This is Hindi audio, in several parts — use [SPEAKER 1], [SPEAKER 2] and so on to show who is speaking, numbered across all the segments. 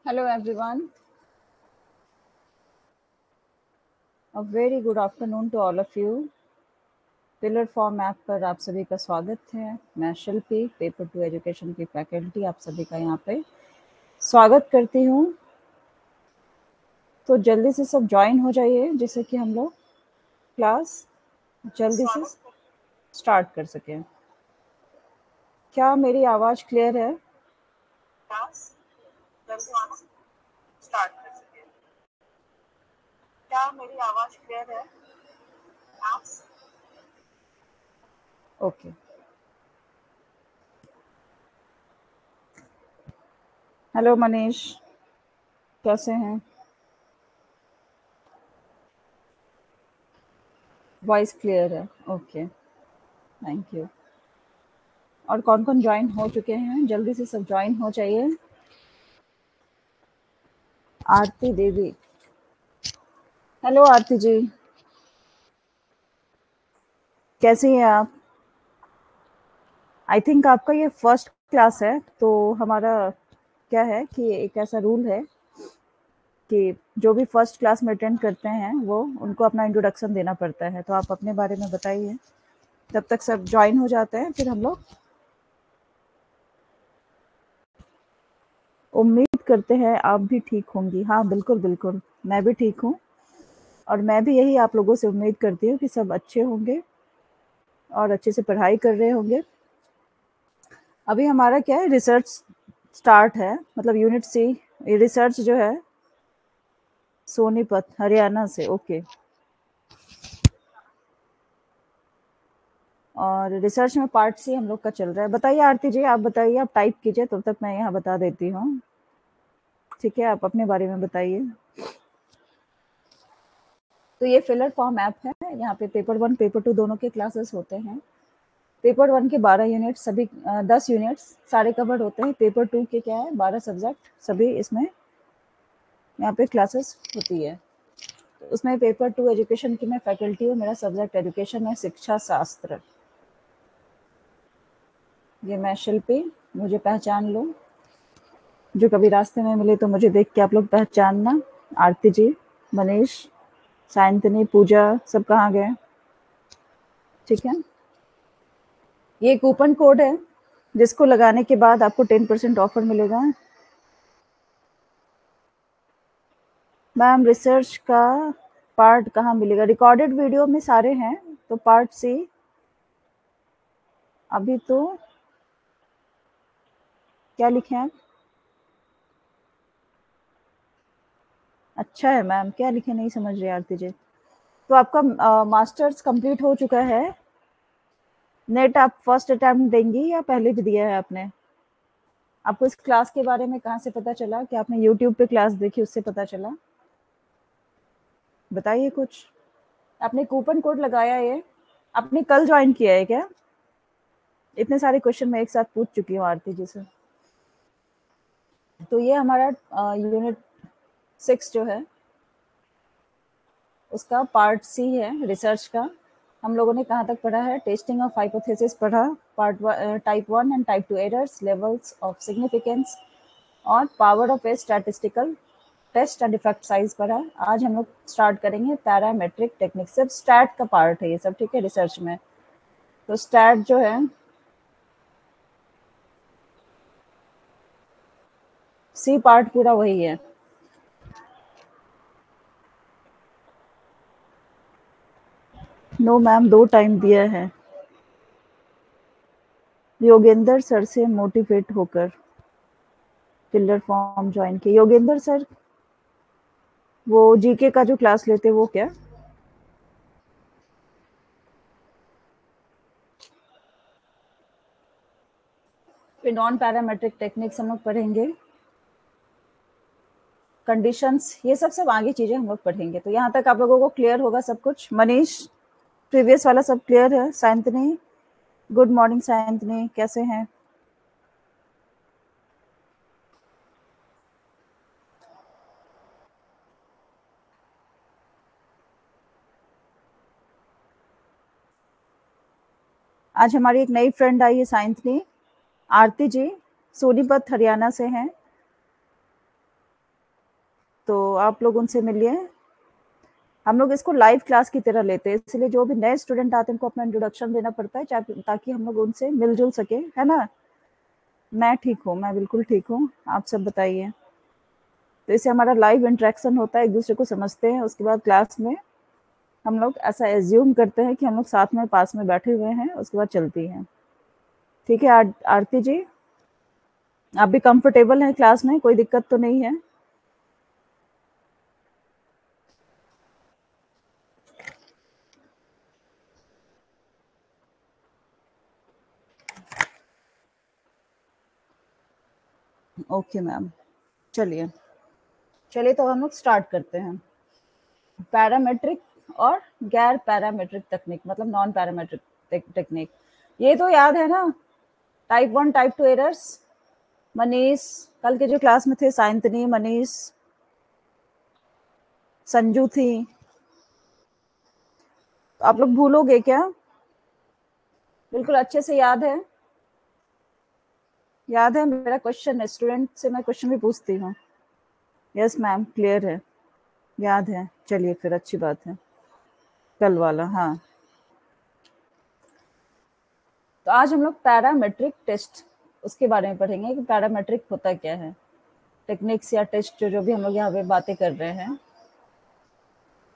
[SPEAKER 1] Hello everyone. A very good afternoon to all of you. Pillar form app पर आप सभी का स्वागत है। मैं शिल्पी पेपर टू एजुकेशन की फैकल्टी आप सभी का यहाँ पे स्वागत करती हूँ। तो जल्दी से सब ज्वाइन हो जाइए जिससे कि हम लोग क्लास जल्दी से स्टार्ट कर सकें। क्या मेरी आवाज़ क्लियर है? क्लास जल्दी से स्टार्ट कर सकें। क्या मेरी आवाज़ क्लियर है? ओके। हेलो मनीष, कैसे हैं? वॉइस क्लियर है? Okay, thank you. और कौन कौन ज्वाइन हो चुके हैं? जल्दी से सब ज्वाइन हो जाइए। आरती देवी, हेलो आरती जी, कैसी हैं आप? आई थिंक आपका ये फर्स्ट क्लास है, तो हमारा क्या है कि एक ऐसा रूल है कि जो भी फर्स्ट क्लास में अटेंड करते हैं वो उनको अपना इंट्रोडक्शन देना पड़ता है। तो आप अपने बारे में बताइए, तब तक सब ज्वाइन हो जाते हैं, फिर हम लोग उम्मीद करते हैं आप भी ठीक होंगी। हाँ बिल्कुल बिल्कुल, मैं भी ठीक हूँ और मैं भी यही आप लोगों से उम्मीद करती हूँ कि सब अच्छे होंगे और अच्छे से पढ़ाई कर रहे होंगे। अभी हमारा क्या है, रिसर्च स्टार्ट है, मतलब यूनिट सी रिसर्च जो है सोनीपत हरियाणा से। ओके, और रिसर्च में पार्ट सी हम लोग का चल रहा है। बताइए आरती जी, आप बताइए, आप टाइप कीजिए तब तक मैं यहाँ बता देती हूँ। ठीक है, आप अपने बारे में बताइए। तो ये फिलर फॉर्म ऐप है, यहाँ पे पेपर 1 पेपर 2 दोनों के क्लासेस होते हैं। पेपर 1 के 12 यूनिट सभी 10 यूनिट्स सारे कवर होते हैं। पेपर 2 के क्या है 12 सब्जेक्ट सभी इसमें यहाँ पे क्लासेस होती है। तो उसमें पेपर 2 एजुकेशन की मैं फैकल्टी हूँ, मेरा सब्जेक्ट एजुकेशन है, शिक्षा शास्त्र। ये मैं शिल्पी, मुझे पहचान लो, जो कभी रास्ते में मिले तो मुझे देख के आप लोग पहचानना। आरती जी, मनीष, सायंतनी, पूजा, सब कहाँ गए? ठीक है, ये कूपन कोड है जिसको लगाने के बाद आपको 10% ऑफर मिलेगा। मैम रिसर्च का पार्ट कहाँ मिलेगा? रिकॉर्डेड वीडियो में सारे हैं, तो पार्ट सी अभी तो क्या लिखे हैं आप? अच्छा है मैम, क्या लिखे नहीं समझ रहे आरती जी। तो आपका मास्टर्स कंप्लीट हो चुका है। नेट आप फर्स्ट अटेम्प्ट देंगी या पहले भी दिया है आपने? आपको इस क्लास के बारे में कहाँ से पता चला? कि आपने यूट्यूब पे क्लास देखी उससे पता चला? बताइए कुछ। आपने कूपन कोड लगाया, ये आपने कल ज्वाइन किया है क्या? इतने सारे क्वेश्चन मैं एक साथ पूछ चुकी हूँ आरती जी से। तो ये हमारा यूनिट 6 जो है उसका पार्ट सी है रिसर्च का। हम लोगों ने कहाँ तक पढ़ा है? टेस्टिंग ऑफ हाइपोथेसिस पढ़ा, part type 1 and type 2 errors, levels of significance और power of a statistical test and effect size पढ़ा। आज हम लोग स्टार्ट करेंगे पैरामेट्रिक टेक्निक। सिर्फ स्टैट का पार्ट है ये सब, ठीक है, रिसर्च में। तो स्टैट जो है सी पार्ट पूरा वही है। नो मैम, 2 टाइम दिया है। योगेंद्र सर से मोटिवेट होकर पिलर फॉर्म ज्वाइन किया। योगेंद्र सर वो जीके का जो क्लास लेते वो क्या? फिर नॉन पैरामेट्रिक टेक्निक्स हम लोग पढ़ेंगे, कंडीशंस, ये सब सब आगे चीजें हम लोग पढ़ेंगे। तो यहाँ तक आप लोगों को क्लियर होगा सब कुछ? मनीष, प्रीवियस वाला सब क्लियर है? सायंतनी, गुड मॉर्निंग सायंतनी, कैसे हैं? आज हमारी एक नई फ्रेंड आई है सायंतनी। आरती जी सोनीपत हरियाणा से हैं। तो आप लोग उनसे मिलिए। हम लोग इसको लाइव क्लास की तरह लेते हैं, इसलिए जो भी नए स्टूडेंट आते हैं उनको अपना इंट्रोडक्शन देना पड़ता है, ताकि हम लोग उनसे मिल-जुल सके, है ना? मैं ठीक हूँ, मैं बिल्कुल ठीक हूँ, आप सब बताइए। तो इससे हमारा लाइव इंटरेक्शन होता है, एक-दूसरे को समझते हैं, उसके बाद क्लास में हम लोग ऐसा एज़्यूम करते हैं कि हम लोग साथ में पास में बैठे हुए हैं, उसके बाद चलती हैं। ठीक है आरती जी? आप भी कंफर्टेबल हैं क्लास में, कोई दिक्कत तो नहीं है? ओके मैम, चलिए। चलिए तो हम लोग स्टार्ट करते हैं। पैरामेट्रिक और गैर पैरामेट्रिक तकनीक, मतलब नॉन पैरामेट्रिक टेक्निक, ये तो याद है ना? Type 1 type 2 errors. मनीष, कल के जो क्लास में थे, साइंतनी, मनीष, संजू थी, तो आप लोग भूलोगे क्या? बिल्कुल अच्छे से याद है? याद है? मेरा क्वेश्चन है, स्टूडेंट से मैं क्वेश्चन भी पूछती हूँ। यस मैम, क्लियर है, याद है। चलिए फिर अच्छी बात है। कल वाला, हाँ। तो आज हम लोग पैरामेट्रिक टेस्ट उसके बारे में पढ़ेंगे कि पैरामेट्रिक होता क्या है, टेक्निक्स या टेस्ट जो भी हम लोग यहाँ पे बातें कर रहे हैं।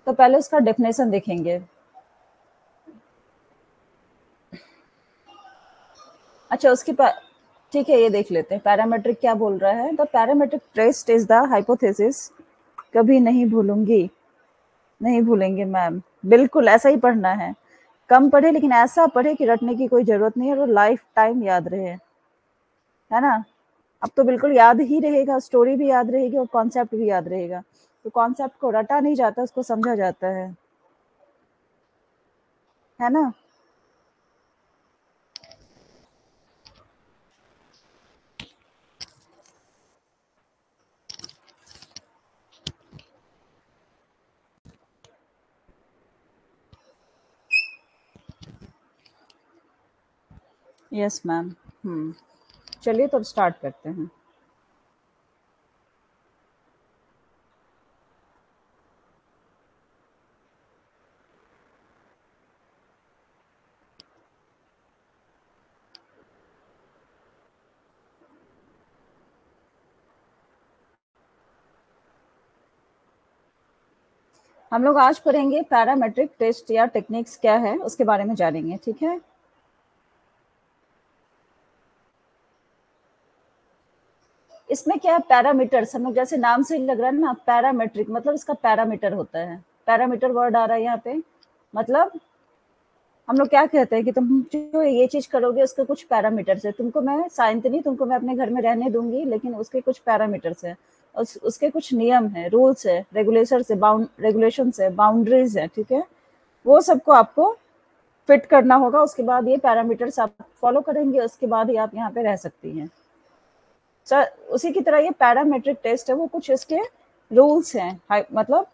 [SPEAKER 1] तो पहले उसका डेफिनेशन देखेंगे। अच्छा, ठीक है, ये देख लेते हैं पैरामेट्रिक क्या बोल रहा है। The parametric test is the hypothesis. कभी नहीं भूलूंगी, नहीं भूलेंगे मैम, बिल्कुल ऐसा ही पढ़ना है। कम पढ़े लेकिन ऐसा पढ़े कि रटने की कोई जरूरत नहीं है, और लाइफ टाइम याद रहे, है ना? अब तो बिल्कुल याद ही रहेगा, स्टोरी भी याद रहेगी और कॉन्सेप्ट भी याद रहेगा। तो कॉन्सेप्ट को रटा नहीं जाता, उसको समझा जाता है ना? Yes ma'am. चलिए तो स्टार्ट करते हैं। हम लोग आज पढ़ेंगे पैरामेट्रिक टेस्ट या टेक्निक्स क्या है, उसके बारे में जानेंगे, ठीक है? इसमें क्या है, पैरामीटर्स, हम लोग जैसे नाम से ही लग रहा है ना, पैरामेट्रिक मतलब इसका पैरामीटर होता है। पैरामीटर वर्ड आ रहा है यहाँ पे, मतलब हम लोग क्या कहते हैं कि तुम जो ये चीज करोगे उसके कुछ पैरामीटर्स है। तुमको मैं साइंतनी, तुमको मैं अपने घर में रहने दूंगी, लेकिन उसके कुछ पैरामीटर्स है, उसके कुछ नियम है, रूल्स है, रेगुलेशन है, बाउंड्रीज है, ठीक है? वो सबको आपको फिट करना होगा। उसके बाद ये पैरामीटर्स आप फॉलो करेंगे, उसके बाद ही आप यहाँ पे रह सकती हैं। सर उसी की तरह ये पैरामेट्रिक टेस्ट है, वो कुछ इसके रूल्स हैं, मतलब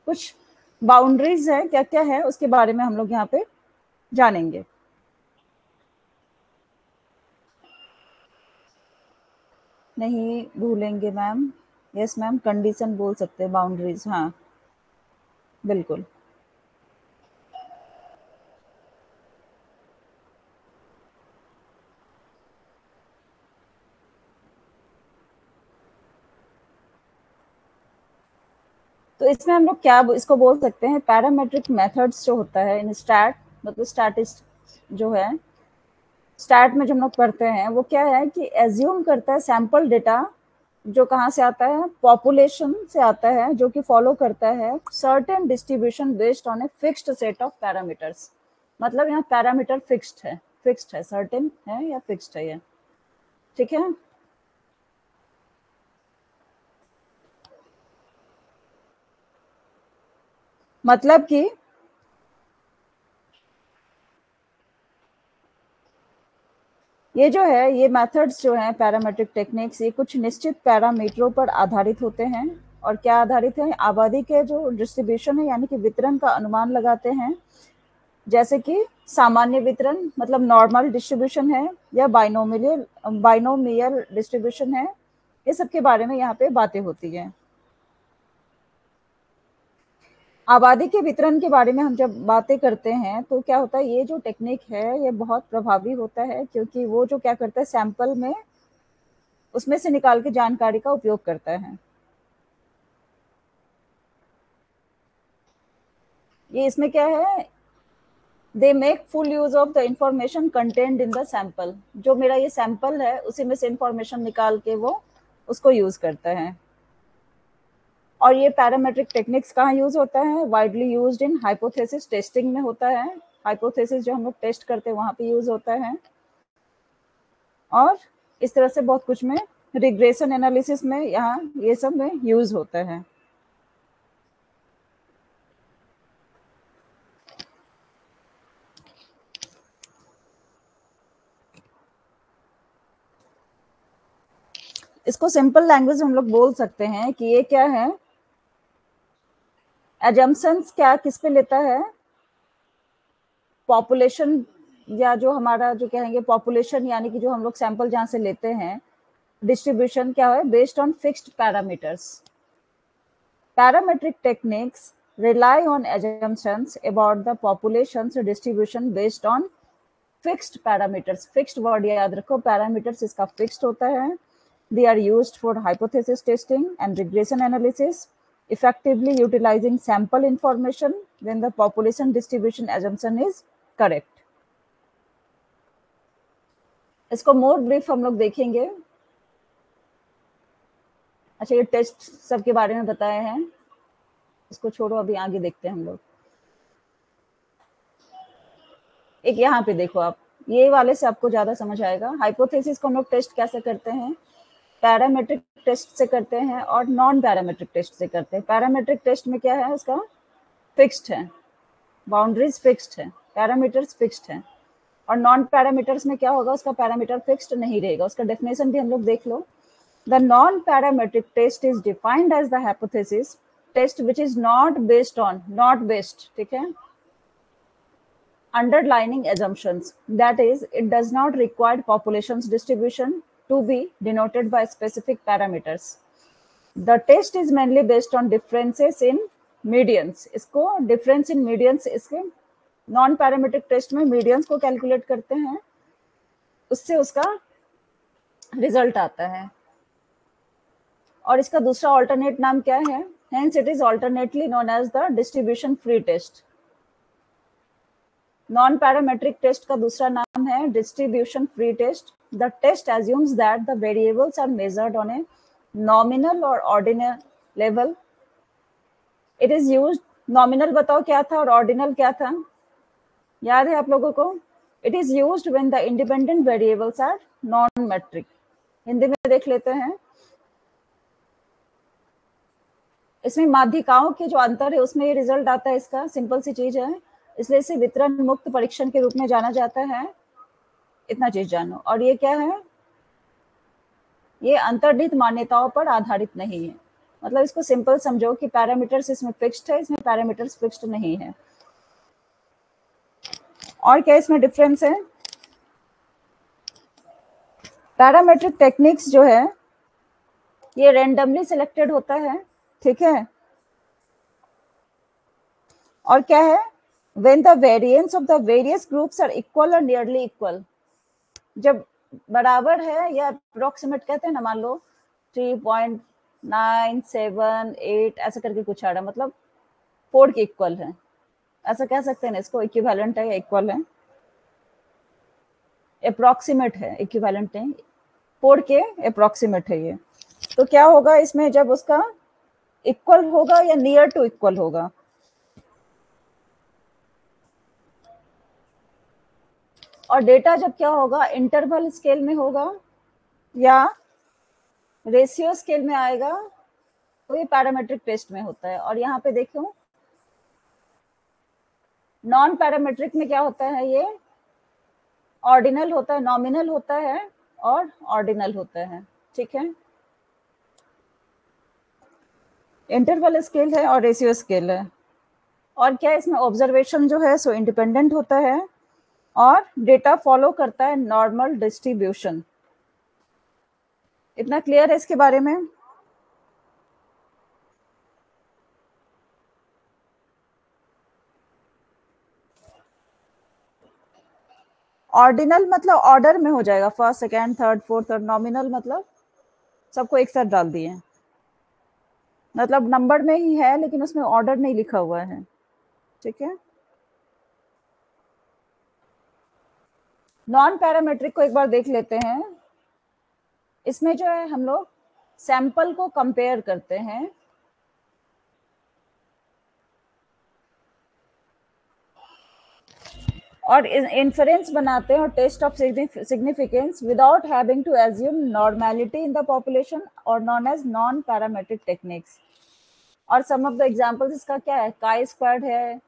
[SPEAKER 1] कुछ बाउंड्रीज है, क्या क्या है उसके बारे में हम लोग यहाँ पे जानेंगे। नहीं भूलेंगे मैम। यस मैम, कंडीशन बोल सकते हैं, बाउंड्रीज, हाँ बिल्कुल। तो इसमें हम लोग क्या इसको बोल सकते हैं, पैरामेट्रिक मेथड्स जो होता है इन स्टैट, मतलब स्टैटिस्ट जो है, स्टैट में जो हम लोग पढ़ते हैं, वो क्या है कि एज्यूम करता है सैंपल डेटा, जो कहाँ से आता है, पॉपुलेशन से आता है, जो कि फॉलो करता है certain distribution based on a fixed set of parameters. मतलब यहाँ पैरामीटर फिक्स्ड है, सर्टेन है या फिक्स्ड है ये, ठीक है? मतलब कि ये जो है, ये मेथड्स जो हैं पैरामेट्रिक टेक्निक्स, ये कुछ निश्चित पैरामीटरों पर आधारित होते हैं। और क्या आधारित है, आबादी के जो डिस्ट्रीब्यूशन है, यानी कि वितरण का अनुमान लगाते हैं, जैसे कि सामान्य वितरण मतलब नॉर्मल डिस्ट्रीब्यूशन है, या बाइनोमियल डिस्ट्रीब्यूशन है। ये सब के बारे में यहाँ पे बातें होती हैं। आबादी के वितरण के बारे में हम जब बातें करते हैं तो क्या होता है, ये जो टेक्निक है ये बहुत प्रभावी होता है, क्योंकि वो जो क्या करता है सैंपल में उसमें से निकाल के जानकारी का उपयोग करता है। ये इसमें क्या है, they make full use of the information content in the sample. जो मेरा ये सैंपल है उसी में से इंफॉर्मेशन निकाल के वो उसको यूज करता है। और ये पैरामेट्रिक टेक्निक्स कहाँ यूज होता है, widely used in hypothesis testing में होता है। हाइपोथेसिस जो हम लोग टेस्ट करते हैं वहां पे यूज होता है। और इस तरह से बहुत कुछ में, रिग्रेशन एनालिसिस में यहाँ ये सब में यूज होता है। इसको सिंपल लैंग्वेज हम लोग बोल सकते हैं कि ये क्या है, एजम्पशंस क्या किस पे लेता है, पॉपुलेशन, या जो हमारा जो कहेंगे पॉपुलेशन, यानी कि जो हम लोग सैंपल जहाँ से लेते हैं, डिस्ट्रीब्यूशन क्या है based on fixed parameters. Parametric techniques rely on assumptions about the population's distribution based on fixed parameters। fixed word याद रखो, parameters इसका fixed होता है। They are used for hypothesis testing and regression analysis, effectively utilizing sample information when the population distribution assumption is correct। इसको मोर ब्रीफ हम लोग देखेंगे। अच्छा, ये टेस्ट सब के बारे में बताए हैं, इसको छोड़ो, अभी आगे देखते हैं हम लोग। एक यहाँ पे देखो आप, ये वाले से आपको ज्यादा समझ आएगा। हाइपोथेसिस को हम लोग टेस्ट कैसे करते हैं, पैरामेट्रिक टेस्ट से करते हैं और नॉन पैरामेट्रिक टेस्ट से करते हैं। पैरामेट्रिक टेस्ट में क्या है, उसका फिक्स्ड है, बाउंड्रीज फिक्स्ड है, पैरामीटर्स फिक्स्ड है। और नॉन पैरामीटर्स में क्या होगा, उसका पैरामीटर फिक्स्ड नहीं रहेगा। उसका डेफिनेशन भी हम लोग देख लो। The non parametric test is defined as the hypothesis test which is not based on, not based, ठीक है, underlining assumptions, that is it does not require population's distribution to be denoted by specific parameters। the test is mainly based on differences in medians। इसको difference in medians, इसके नॉन पैरामीट्रिक टेस्ट में मीडियंस को कैलकुलेट करते हैं, उससे उसका रिजल्ट आता है। और इसका दूसरा ऑल्टरनेट नाम क्या है, hence it is alternately known as the distribution free test. Non parametric test का दूसरा नाम है distribution free test. The test assumes that the variables are measured on a nominal और ordinal level. It is used, nominal बताओ क्या था और ऑर्डिनल क्या था, याद है आप लोगों को? It is used when the independent variables are non metric. Hindi में देख लेते हैं। इसमें माध्यिकाओं के जो अंतर है उसमें ये रिजल्ट आता है इसका, सिंपल सी चीज है, इसलिए इसे वितरण मुक्त परीक्षण के रूप में जाना जाता है। इतना चीज जानो। और ये क्या है, ये अंतर्निहित मान्यताओं पर आधारित नहीं है। मतलब इसको सिंपल समझो कि पैरामीटर्स इसमें फिक्स्ड है, इसमें पैरामीटर्स फिक्स्ड नहीं है। और क्या इसमें डिफरेंस है, पैरामेट्रिक टेक्निक्स जो है ये रैंडमली सिलेक्टेड होता है, ठीक है। और क्या है, when the variance of the various groups are equal or nearly equal, जब बराबर है या अप्रोक्सीमेट कहते हैं ना, मान लो 3.978 ऐसा करके कुछ आ रहा है, मतलब 4 के इक्वल है, ऐसा कह सकते हैं ना, इसको इक्विवेलेंट है या इक्वल है, अप्रोक्सीमेट है, इक्विवेलेंट नहीं, 4 के अप्रोक्सीमेट है ये। तो क्या होगा इसमें, जब उसका इक्वल होगा या नियर टू इक्वल होगा। और डेटा जब क्या होगा, इंटरवल स्केल में होगा या रेशियो स्केल में आएगा, तो ये पैरामेट्रिक टेस्ट में होता है। और यहाँ पे देखो नॉन पैरामेट्रिक में क्या होता है, ये ऑर्डिनल होता है, नॉमिनल होता है और ऑर्डिनल होता है, ठीक है। इंटरवल स्केल है और रेशियो स्केल है। और क्या इसमें ऑब्जर्वेशन जो है सो इंडिपेंडेंट होता है और डेटा फॉलो करता है नॉर्मल डिस्ट्रीब्यूशन। इतना क्लियर है इसके बारे में? ऑर्डिनल मतलब ऑर्डर में हो जाएगा, फर्स्ट सेकेंड थर्ड फोर्थ, और नॉमिनल मतलब सबको एक साथ डाल दिए, मतलब नंबर में ही है लेकिन उसमें ऑर्डर नहीं लिखा हुआ है। ठीक है, नॉन पैरामेट्रिक को एक बार देख लेते हैं। इसमें जो है हम लोग सैंपल को कंपेयर करते हैं, और इन्फरेंस बनाते हैं और test of significance without having to assume normality in the population और non as non parametric techniques. और सम ऑफ द एग्जांपल्स इसका क्या है, काई स्क्वायर्ड है,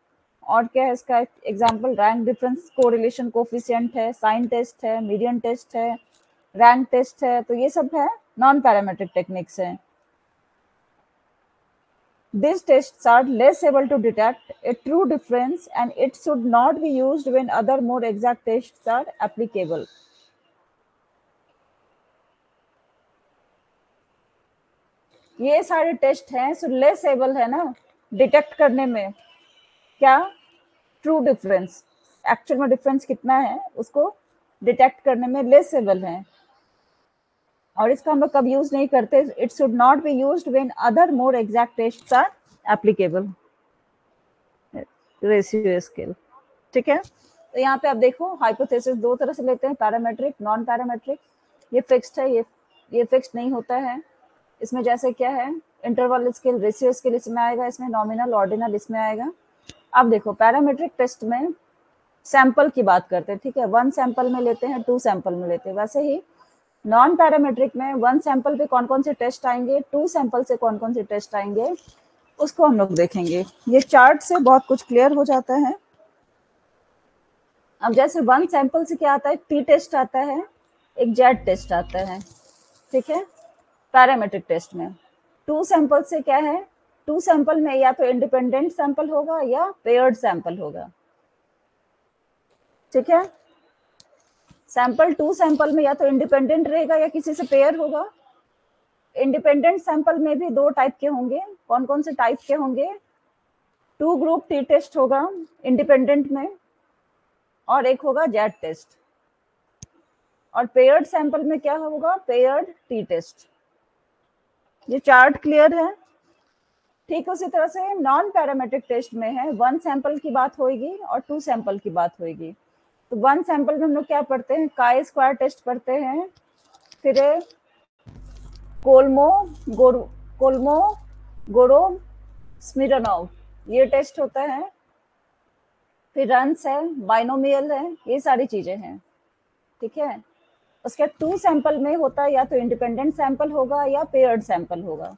[SPEAKER 1] और क्या है इसका example, rank difference correlation coefficient है, साइन टेस्ट है, मीडियन टेस्ट है, रैंक टेस्ट है, तो ये सब है नॉन पैरामेट्रिक टेक्निक्स है। These tests are less able to detect a true difference and it should not be used when other more exact tests are applicable. ये सारे टेस्ट हैं, सो लेस एबल है ना डिटेक्ट करने में, क्या, ट्रू डिफरेंस, एक्चुअल में डिफरेंस कितना है उसको डिटेक्ट करने में लेस एबल है, और इसका हम लोग कब यूज नहीं करते, it should not be used when other more exact tests are applicable, ratio scale. ठीक है, तो यहाँ पे आप देखो हाइपोथेसिस दो तरह से लेते हैं, पैरामेट्रिक, नॉन पैरामेट्रिक। ये फिक्स्ड है, ये फिक्स्ड नहीं होता है। इसमें जैसे क्या है, इंटरवल स्केल, रेशियो स्केल इसमें आएगा, इसमें नॉमिनल ऑर्डिनल इसमें आएगा। अब देखो पैरामेट्रिक टेस्ट में सैंपल की बात करते हैं, ठीक है, 1 सैंपल में लेते हैं, 2 सैंपल में लेते हैं। वैसे ही नॉन पैरामेट्रिक में 1 सैंपल पे कौन कौन से टेस्ट आएंगे, 2 सैंपल से कौन कौन से टेस्ट आएंगे, उसको हम लोग देखेंगे। ये चार्ट से बहुत कुछ क्लियर हो जाता है। अब जैसे 1 सैंपल से क्या आता है, टी टेस्ट आता है, एक जेड टेस्ट आता है, ठीक है, पैरामेट्रिक टेस्ट में। 2 सैंपल से क्या है, 2 सैंपल में या तो इंडिपेंडेंट सैंपल होगा या पेयर्ड सैंपल होगा। ठीक है, सैंपल 2 सैंपल में या तो इंडिपेंडेंट रहेगा या किसी से पेयर होगा। इंडिपेंडेंट सैंपल में भी 2 टाइप के होंगे, कौन कौन से टाइप के होंगे, 2 ग्रुप टी टेस्ट होगा इंडिपेंडेंट में, और एक होगा जेड टेस्ट। और पेयर्ड सैंपल में क्या होगा, पेयर्ड टी टेस्ट। ये चार्ट क्लियर है। ठीक उसी तरह से नॉन पैरामेट्रिक टेस्ट में है, 1 सैंपल की बात होगी और 2 सैंपल की बात होगी। तो 1 सैंपल में हम लोग क्या पढ़ते हैं, काई स्क्वायर टेस्ट पढ़ते हैं, फिर कोल्मो गोरो स्मिरनोव, ये टेस्ट होता है, फिर रंस है, बाइनोमियल है, ये सारी चीजें हैं। ठीक है, उसके 2 सैंपल में होता है या तो इंडिपेंडेंट सैंपल होगा या पेयर्ड सैंपल होगा।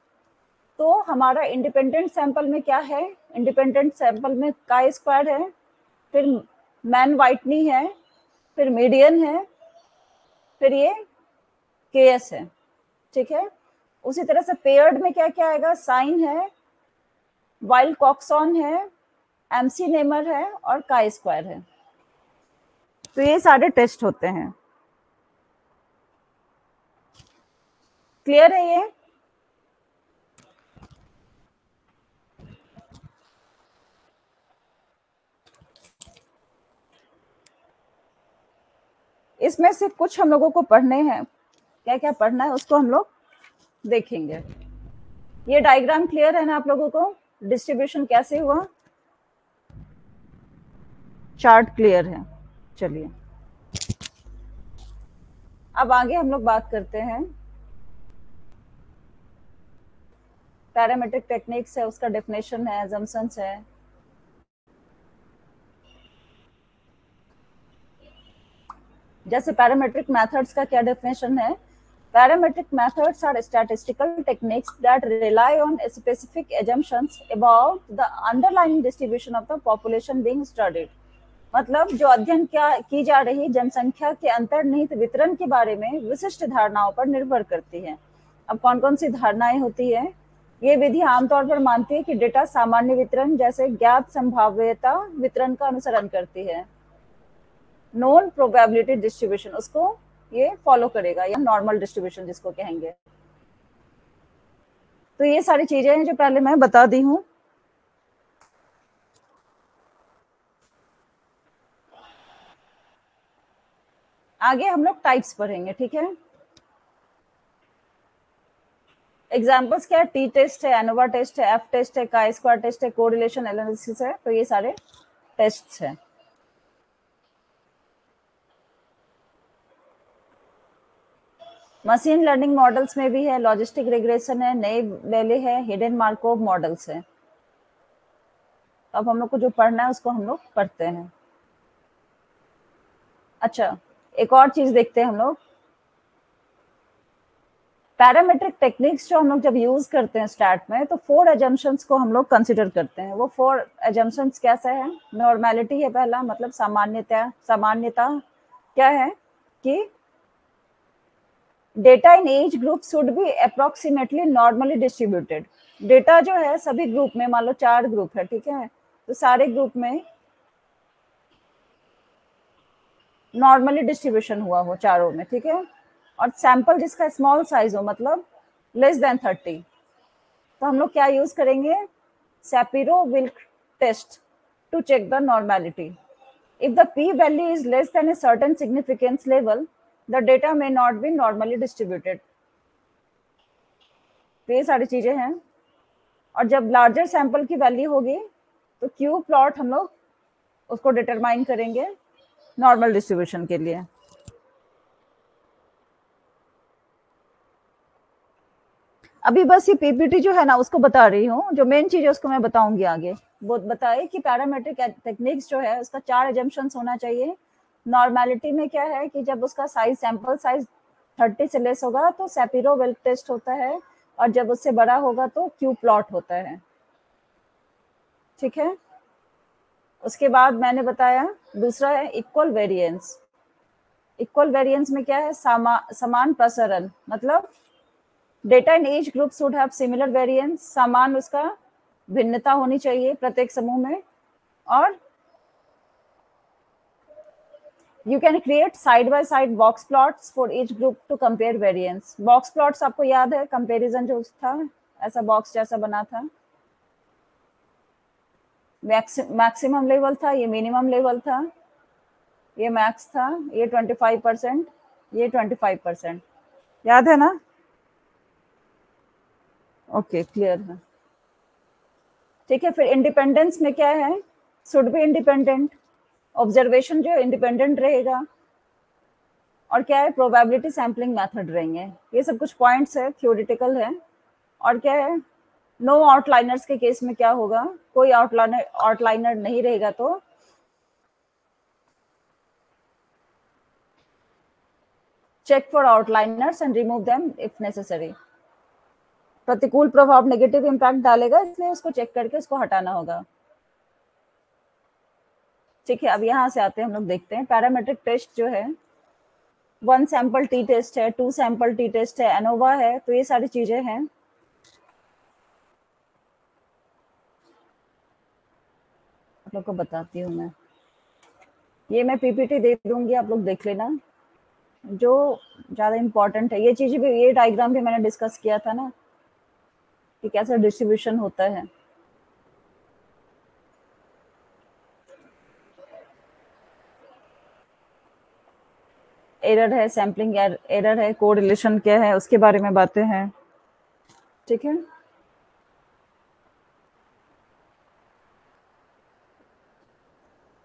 [SPEAKER 1] तो हमारा इंडिपेंडेंट सैंपल में क्या है, इंडिपेंडेंट सैंपल में काई स्क्वायर है, फिर मैन वाइटनी है, फिर मीडियन है, फिर ये केएस है। ठीक है, उसी तरह से पेयर्ड में क्या क्या आएगा, साइन है, वाइल्ड कॉक्सॉन है, एमसी नेमर है, और काई स्क्वायर है। तो ये सारे टेस्ट होते हैं। क्लियर है ये? इसमें से कुछ हम लोगों को पढ़ने हैं, क्या क्या पढ़ना है उसको हम लोग देखेंगे। ये डायग्राम क्लियर है ना आप लोगों को, डिस्ट्रीब्यूशन कैसे हुआ, चार्ट क्लियर है। चलिए अब आगे हम लोग बात करते हैं, पैरामेट्रिक टेक्निक्स है, उसका डेफिनेशन है, assumptions है। जैसे पैरामेट्रिक मेथड्स का क्या डेफिनेशन है, parametric methods are statistical techniques that rely on specific assumptions about the underlying distribution of the population being studied। मतलब जो अध्ययन की जा रही जनसंख्या के अंतर्निहित वितरण के बारे में विशिष्ट धारणाओं पर निर्भर करती है। अब कौन कौन सी धारणाएं होती है, ये विधि आमतौर पर मानती है कि डेटा सामान्य वितरण जैसे ज्ञात संभाव्यता वितरण का अनुसरण करती है, नोन प्रोबेबिलिटी डिस्ट्रीब्यूशन उसको ये फॉलो करेगा, या नॉर्मल डिस्ट्रीब्यूशन जिसको कहेंगे। तो ये सारी चीजें हैं जो पहले मैं बता दी हूँ। आगे हम लोग टाइप्स पढ़ेंगे, ठीक है। एग्जाम्पल्स क्या है, टी टेस्ट है, एनोवा टेस्ट है, एफ टेस्ट है, काई स्क्वायर टेस्ट है, कोरिलेशन एनालिसिस है, तो ये सारे टेस्ट हैं। मशीन लर्निंग मॉडल्स में भी है, लॉजिस्टिक रिग्रेशन है, नई वैल्यू है, हिडन मार्कोव मॉडल्स है। अब हम लोग को जो पढ़ना है उसको हम लोग पढ़ते हैं। अच्छा, एक और चीज देखते हैं हम लोग, पैरामेट्रिक टेक्निक्स जो हम लोग जब यूज करते हैं स्टार्ट में, तो 4 एजम्पशंस को हम लोग कंसिडर करते हैं। वो 4 एजम्पशंस कैसे हैं? नॉर्मेलिटी है पहला, मतलब सामान्यता क्या है कि data in each group should be approximately normally distributed. Data जो है सभी ग्रुप में, मान लो 4 ग्रुप है, ठीक है, तो सारे ग्रुप में नॉर्मली डिस्ट्रीब्यूशन हुआ हो चारों में, ठीक है, और सैंपल जिसका स्मॉल साइज हो, मतलब लेस देन 30, तो हम लोग क्या यूज करेंगे? Shapiro Wilk test to check the normality. If the p value is less than a certain significance level, the data may not be normally distributed। तो ये सारी चीजें हैं। और जब लार्जर सैंपल की वैल्यू होगी तो क्यू प्लॉट हम लोग उसको डिटरमाइन करेंगे नॉर्मल डिस्ट्रीब्यूशन के लिए। अभी बस ये पीपीटी जो है ना उसको बता रही हूँ, जो मेन चीज है उसको मैं बताऊंगी आगे। वो बताए कि पैरामेट्रिक टेक्निक्स जो है उसका 4 एजम्पशंस होना चाहिए। नॉर्मेलिटी में क्या है कि जब उसका साइज, सैंपल साइज 30 से लेस होगा तो सैपिरो विल्क टेस्ट होता है, और जब उससे बड़ा होगा तो क्यू प्लॉट होता है, ठीक है। उसके बाद मैंने बताया दूसरा है इक्वल वेरिएंस। इक्वल वेरिएंस में क्या है? समान प्रसरण, मतलब data in each group should have similar variance, समान उसका भिन्नता होनी चाहिए प्रत्येक समूह में। और you can create side by side box plots for each group to compare variance. Box plots आपको याद है, कंपैरिजन जो था, ऐसा बॉक्स जैसा बना था, मैक्सिमम लेवल था, ये मिनिमम लेवल था, ये मैक्स था, ये 25%, ये 25%, याद है ना? ओके, क्लियर है, ठीक है। फिर इंडिपेंडेंस में क्या है? शुड बी इंडिपेंडेंट, ऑब्जर्वेशन जो इंडिपेंडेंट रहेगा, और क्या है? प्रोबेबिलिटी सैम्पलिंग मेथड रहेंगे। ये सब कुछ पॉइंट्स है, थ्योरेटिकल है। और क्या है? नो आउटलाइनर्स के केस में क्या होगा? कोई आउटलाइनर नहीं रहेगा तो check for outliners and remove them if necessary. प्रतिकूल प्रभाव, नेगेटिव इंपैक्ट डालेगा, इसलिए उसको चेक करके उसको हटाना होगा, ठीक है। अब यहाँ से आते हैं, हम लोग देखते हैं पैरामेट्रिक टेस्ट जो है, 1 सैंपल टी टेस्ट है, 2 सैंपल टी टेस्ट है, एनोवा है, तो ये सारी चीजें हैं। आप लोग को बताती हूँ मैं, ये मैं पीपीटी दे दूंगी, आप लोग देख लेना, जो ज्यादा इंपॉर्टेंट है। ये चीज भी, ये डायग्राम भी मैंने डिस्कस किया था ना कि कैसा डिस्ट्रीब्यूशन होता है। एरर है, सैम्पलिंग एरर है, कोरिलेशन क्या है उसके बारे में बातें हैं, ठीक है।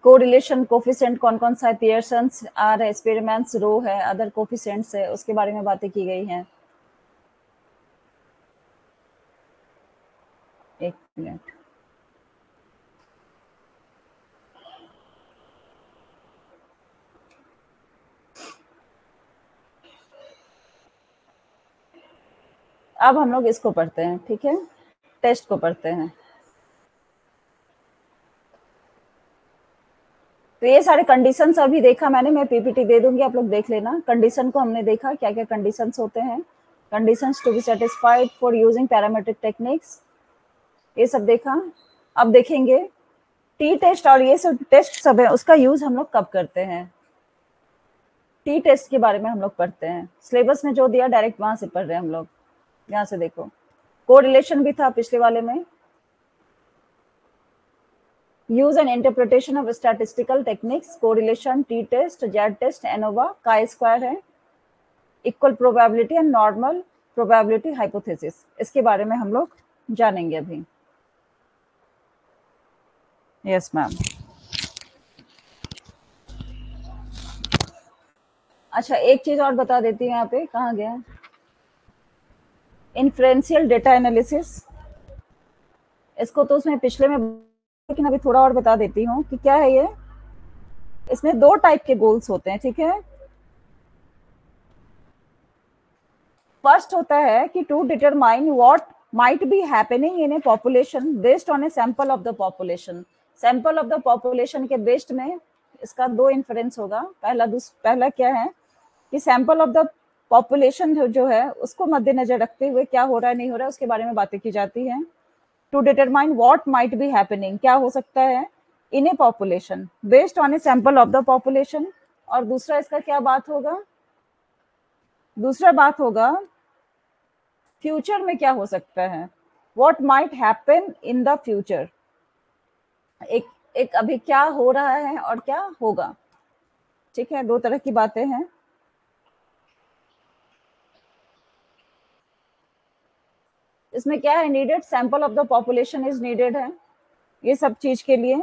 [SPEAKER 1] कोरिलेशन कोफिशिएंट कौन कौन सा है? पियर्सन्स आर है, एक्सपेरिमेंट्स रो है, अदर कोफिशिएंट्स है, उसके बारे में बातें की गई हैं। एक मिनट, अब हम लोग इसको पढ़ते हैं, ठीक है, टेस्ट को पढ़ते हैं। तो ये सारे कंडीशंस अभी देखा मैंने, मैं पीपीटी दे दूंगी, आप लोग देख लेना। कंडीशन को हमने देखा, क्या क्या कंडीशंस होते हैं, conditions to be satisfied for using parametric techniques, ये सब देखा। अब देखेंगे टी टेस्ट और ये सब टेस्ट सब है, उसका यूज हम लोग कब करते हैं। टी टेस्ट के बारे में हम लोग पढ़ते हैं, सिलेबस में जो दिया डायरेक्ट वहां से पढ़ रहे हैं हम लोग। यहाँ से देखो, कोरिलेशन भी था पिछले वाले में, use and interpretation of statistical techniques, correlation, t-test, z-test, ANOVA, chi-square है, equal probability and normal probability hypothesis, इसके बारे में हम लोग जानेंगे अभी। Yes ma'am. अच्छा, एक चीज और बता देती हूँ, यहाँ पे कहाँ गया, इन्फ्रेंशियल डेटा एनालिसिस, इसको तो उसमें पिछले में, लेकिन अभी थोड़ा और बता देती हूँ कि क्या है ये। इसमें दो टाइप के गोल्स होते हैं, ठीक है। फर्स्ट होता है कि to determine what might be happening in a population based on a sample of the population. Sample of the population के बेस्ड में इसका दो इन्फ्रेंस होगा। पहला क्या है कि सैंपल ऑफ द पॉपुलेशन जो है उसको मद्देनजर रखते हुए क्या हो रहा है नहीं हो रहा है उसके बारे में बातें की जाती हैं। To determine what might be happening, क्या हो सकता है in a population based on a sample of the population. और दूसरा इसका क्या बात होगा, दूसरा बात होगा फ्यूचर में क्या हो सकता है, what might happen in the future. एक अभी क्या हो रहा है और क्या होगा, ठीक है, दो तरह की बातें हैं। इसमें क्या है, needed sample of the population is needed है ये सब चीज के लिए।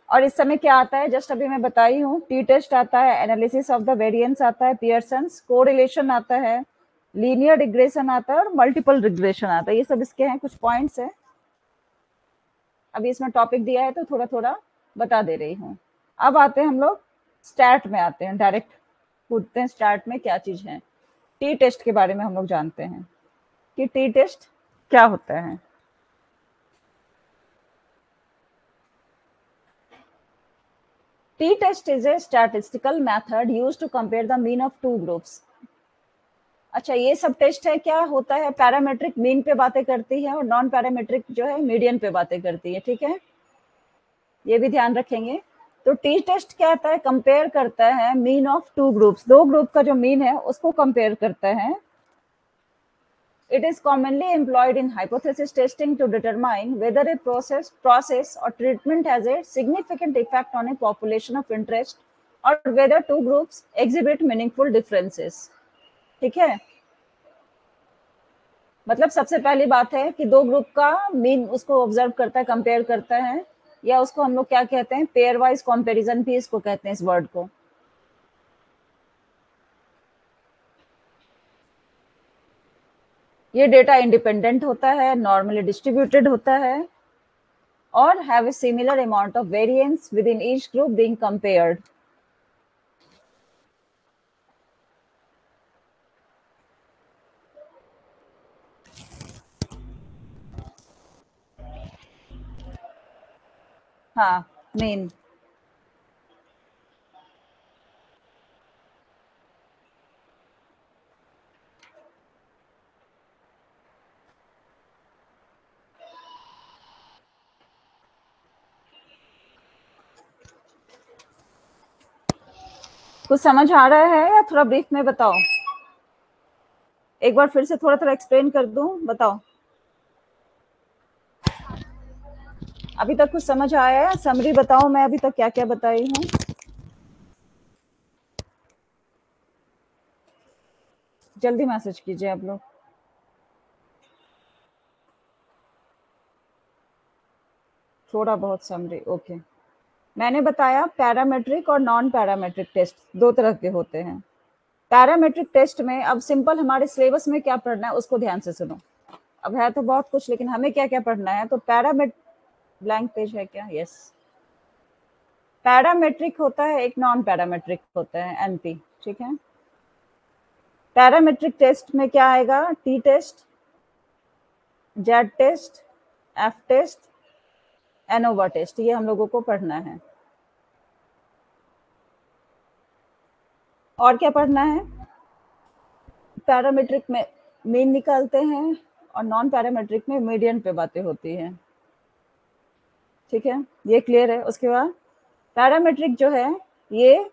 [SPEAKER 1] और इस समय क्या आता है, जस्ट अभी मैं बताई हूँ, टी टेस्ट आता है, एनालिसिस ऑफ द वेरिएंस आता है, पियर्सन्स कोरिलेशन आता है, लीनियर रिग्रेशन आता है और मल्टीपल रिग्रेशन आता है। ये सब इसके हैं कुछ पॉइंट्स हैं। अभी इसमें टॉपिक दिया है तो थोड़ा थोड़ा बता दे रही हूँ। अब आते हैं हम लोग स्टैट में, आते हैं डायरेक्ट कूदते हैं स्टैट में क्या चीज है। टी टेस्ट के बारे में हम लोग जानते हैं कि टी टेस्ट क्या होता है। T-test is a statistical method used to compare the mean of two groups. अच्छा, ये सब टेस्ट है, क्या होता है, पैरामेट्रिक मीन पे बातें करती है और नॉन पैरामेट्रिक जो है मीडियन पे बातें करती है, ठीक है, ये भी ध्यान रखेंगे। तो टी टेस्ट क्या होता है, कंपेयर करता है मीन ऑफ टू ग्रुप्स, दो ग्रुप का जो मीन है उसको कंपेयर करता है। It is commonly employed in hypothesis testing to determine whether a process or treatment has a significant effect on a population of interest or whether two groups exhibit meaningful differences. ठीक है, मतलब सबसे पहली बात है कि दो ग्रुप का मीन उसको ऑब्जर्व करता है, कंपेयर करता है, या उसको हम लोग क्या कहते हैं, पेयर वाइज कंपैरिजन भी इसको कहते हैं, इस वर्ड को। ये डेटा इंडिपेंडेंट होता है, नॉर्मली डिस्ट्रीब्यूटेड होता है और have a similar amount of variance within each group being compared. हाँ, मेन कुछ समझ आ रहा है या थोड़ा ब्रीफ में बताओ, एक बार फिर से थोड़ा थोड़ा एक्सप्लेन कर दूं, बताओ। अभी तक कुछ समझ आया है, समरी बताओ मैं अभी तक क्या क्या बताई हूँ। जल्दी मैसेज कीजिए आप लोग। थोड़ा बहुत समरी, ओके। मैंने बताया पैरामेट्रिक और नॉन पैरामेट्रिक टेस्ट दो तरह के होते हैं। पैरामेट्रिक टेस्ट में, अब सिंपल हमारे सिलेबस में क्या पढ़ना है उसको ध्यान से सुनो। अब है तो बहुत कुछ, लेकिन हमें क्या क्या पढ़ना है, तो ब्लैंक पेज है क्या, यस। पैरामेट्रिक होता है, एक नॉन पैरामेट्रिक होता है, एनपी, ठीक है। पैरामेट्रिक टेस्ट में क्या आएगा, T test, Z test, F test, ANOVA test, ये हम लोगों को पढ़ना है। और क्या पढ़ना है, पैरामेट्रिक में मीन निकालते हैं और नॉन पैरामेट्रिक में मीडियन पे बातें होती हैं, ठीक है, ये क्लियर है। उसके बाद पैरामेट्रिक जो है ये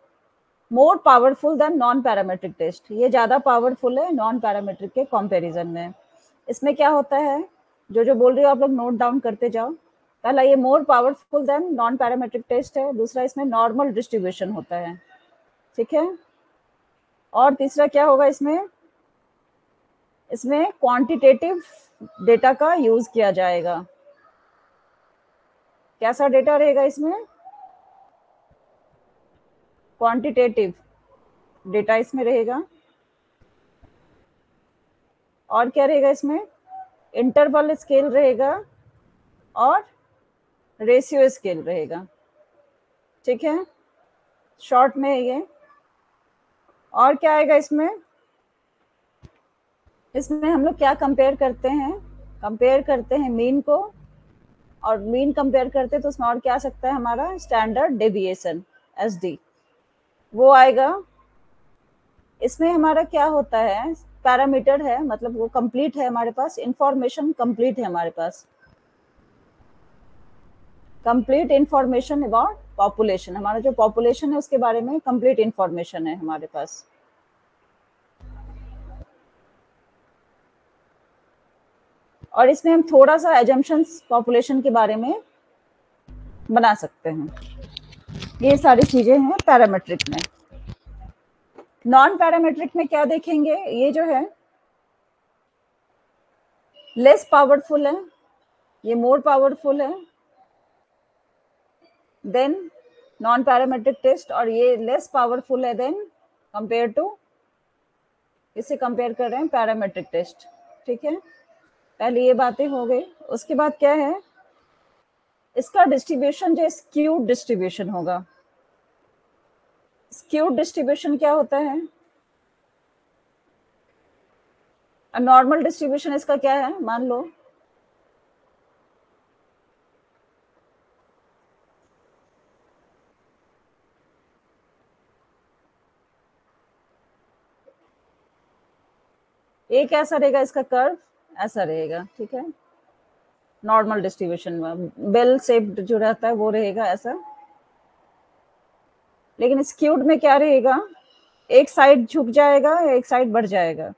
[SPEAKER 1] more powerful than non parametric test, ये ज़्यादा पावरफुल है नॉन पैरामेट्रिक के कंपैरिजन में। इसमें क्या होता है, जो जो बोल रही हो आप लोग नोट डाउन करते जाओ। पहला ये more powerful than non parametric test है, दूसरा इसमें नॉर्मल डिस्ट्रीब्यूशन होता है, ठीक है। और तीसरा क्या होगा इसमें, इसमें क्वांटिटेटिव डेटा का यूज किया जाएगा। कैसा डेटा रहेगा इसमें, क्वांटिटेटिव डेटा इसमें रहेगा। और क्या रहेगा इसमें, इंटरवल स्केल रहेगा और रेशियो स्केल रहेगा, ठीक है, शॉर्ट में है ये। और क्या आएगा इसमें, इसमें हम लोग क्या कंपेयर करते हैं, कंपेयर करते हैं मीन को, और मीन कंपेयर करते हैं तो उसमें और क्या आ सकता है हमारा, स्टैंडर्ड डेविएशन एसडी, वो आएगा। इसमें हमारा क्या होता है, पैरामीटर है, मतलब वो कंप्लीट है हमारे पास, इंफॉर्मेशन कंप्लीट है हमारे पास, कंप्लीट इंफॉर्मेशन अबाउट पॉपुलेशन, हमारा जो पॉपुलेशन है उसके बारे में कंप्लीट इंफॉर्मेशन है हमारे पास। और इसमें हम थोड़ा सा एजम्पशंस पॉपुलेशन के बारे में बना सकते हैं। ये सारी चीजें हैं पैरामेट्रिक में। नॉन पैरामेट्रिक में क्या देखेंगे, ये जो है लेस पावरफुल है, ये मोर पावरफुल है देन नॉन पैरामेट्रिक टेस्ट, और ये लेस पावरफुल है देन कंपेयर टू, इसे कंपेयर कर रहे हैं पैरामेट्रिक टेस्ट, ठीक है। पहले ये बातें हो गई। उसके बाद क्या है, इसका डिस्ट्रीब्यूशन जो स्क्यूड डिस्ट्रीब्यूशन होगा। स्क्यूड डिस्ट्रीब्यूशन क्या होता है, नॉर्मल डिस्ट्रीब्यूशन इसका क्या है, मान लो एक ऐसा रहेगा, इसका कर्व ऐसा रहेगा, ठीक है, नॉर्मल डिस्ट्रीब्यूशन में बेल शेप्ड जो रहता है वो रहेगा ऐसा। लेकिन स्क्यूड में क्या रहेगा, एक साइड झुक जाएगा, एक साइड बढ़ जाएगा।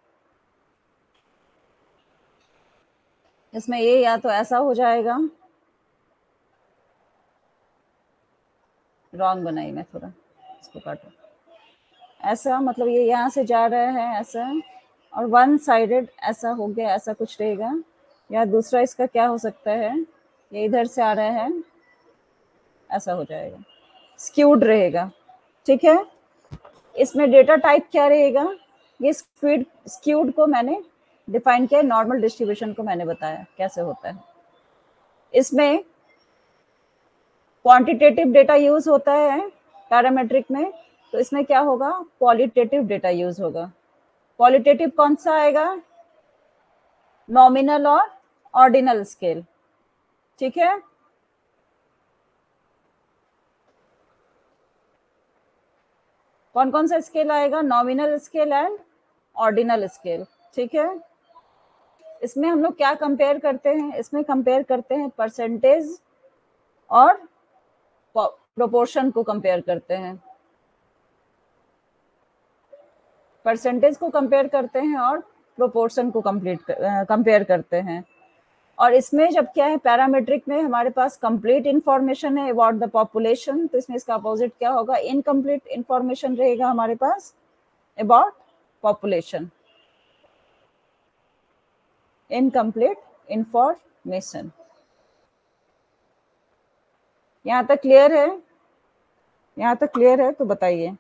[SPEAKER 1] इसमें ये या तो ऐसा हो जाएगा, रॉन्ग बनाई मैं थोड़ा, इसको काटो, ऐसा, मतलब ये यहाँ से जा रहा है ऐसा, और वन साइडेड ऐसा हो गया, ऐसा कुछ रहेगा। या दूसरा इसका क्या हो सकता है, ये इधर से आ रहा है, ऐसा हो जाएगा, स्क्यूड रहेगा, ठीक है। इसमें डेटा टाइप क्या रहेगा, ये स्क्यूड को मैंने डिफाइन किया, नॉर्मल डिस्ट्रीब्यूशन को मैंने बताया कैसे होता है। इसमें क्वांटिटेटिव डेटा यूज होता है पैरामेट्रिक में, तो इसमें क्या होगा, क्वालिटेटिव डेटा यूज होगा। क्वालिटेटिव कौन सा आएगा, नॉमिनल और ऑर्डिनल स्केल, ठीक है। कौन कौन सा स्केल आएगा, nominal scale and ordinal scale, ठीक है। इसमें हम लोग क्या कंपेयर करते हैं, इसमें कंपेयर करते हैं परसेंटेज और प्रोपोर्शन को कंपेयर करते हैं, परसेंटेज को कंपेयर करते हैं और प्रोपोर्शन को कंपेयर करते हैं। और इसमें जब क्या है, पैरामेट्रिक में हमारे पास कंप्लीट इंफॉर्मेशन है अबाउट द पॉपुलेशन, तो इसमें इसका अपोजिट क्या होगा, इनकम्प्लीट इंफॉर्मेशन रहेगा हमारे पास अबाउट पॉपुलेशन, इनकम्प्लीट इंफॉर्मेशन। यहाँ तक क्लियर है, यहाँ तक क्लियर है तो बताइए।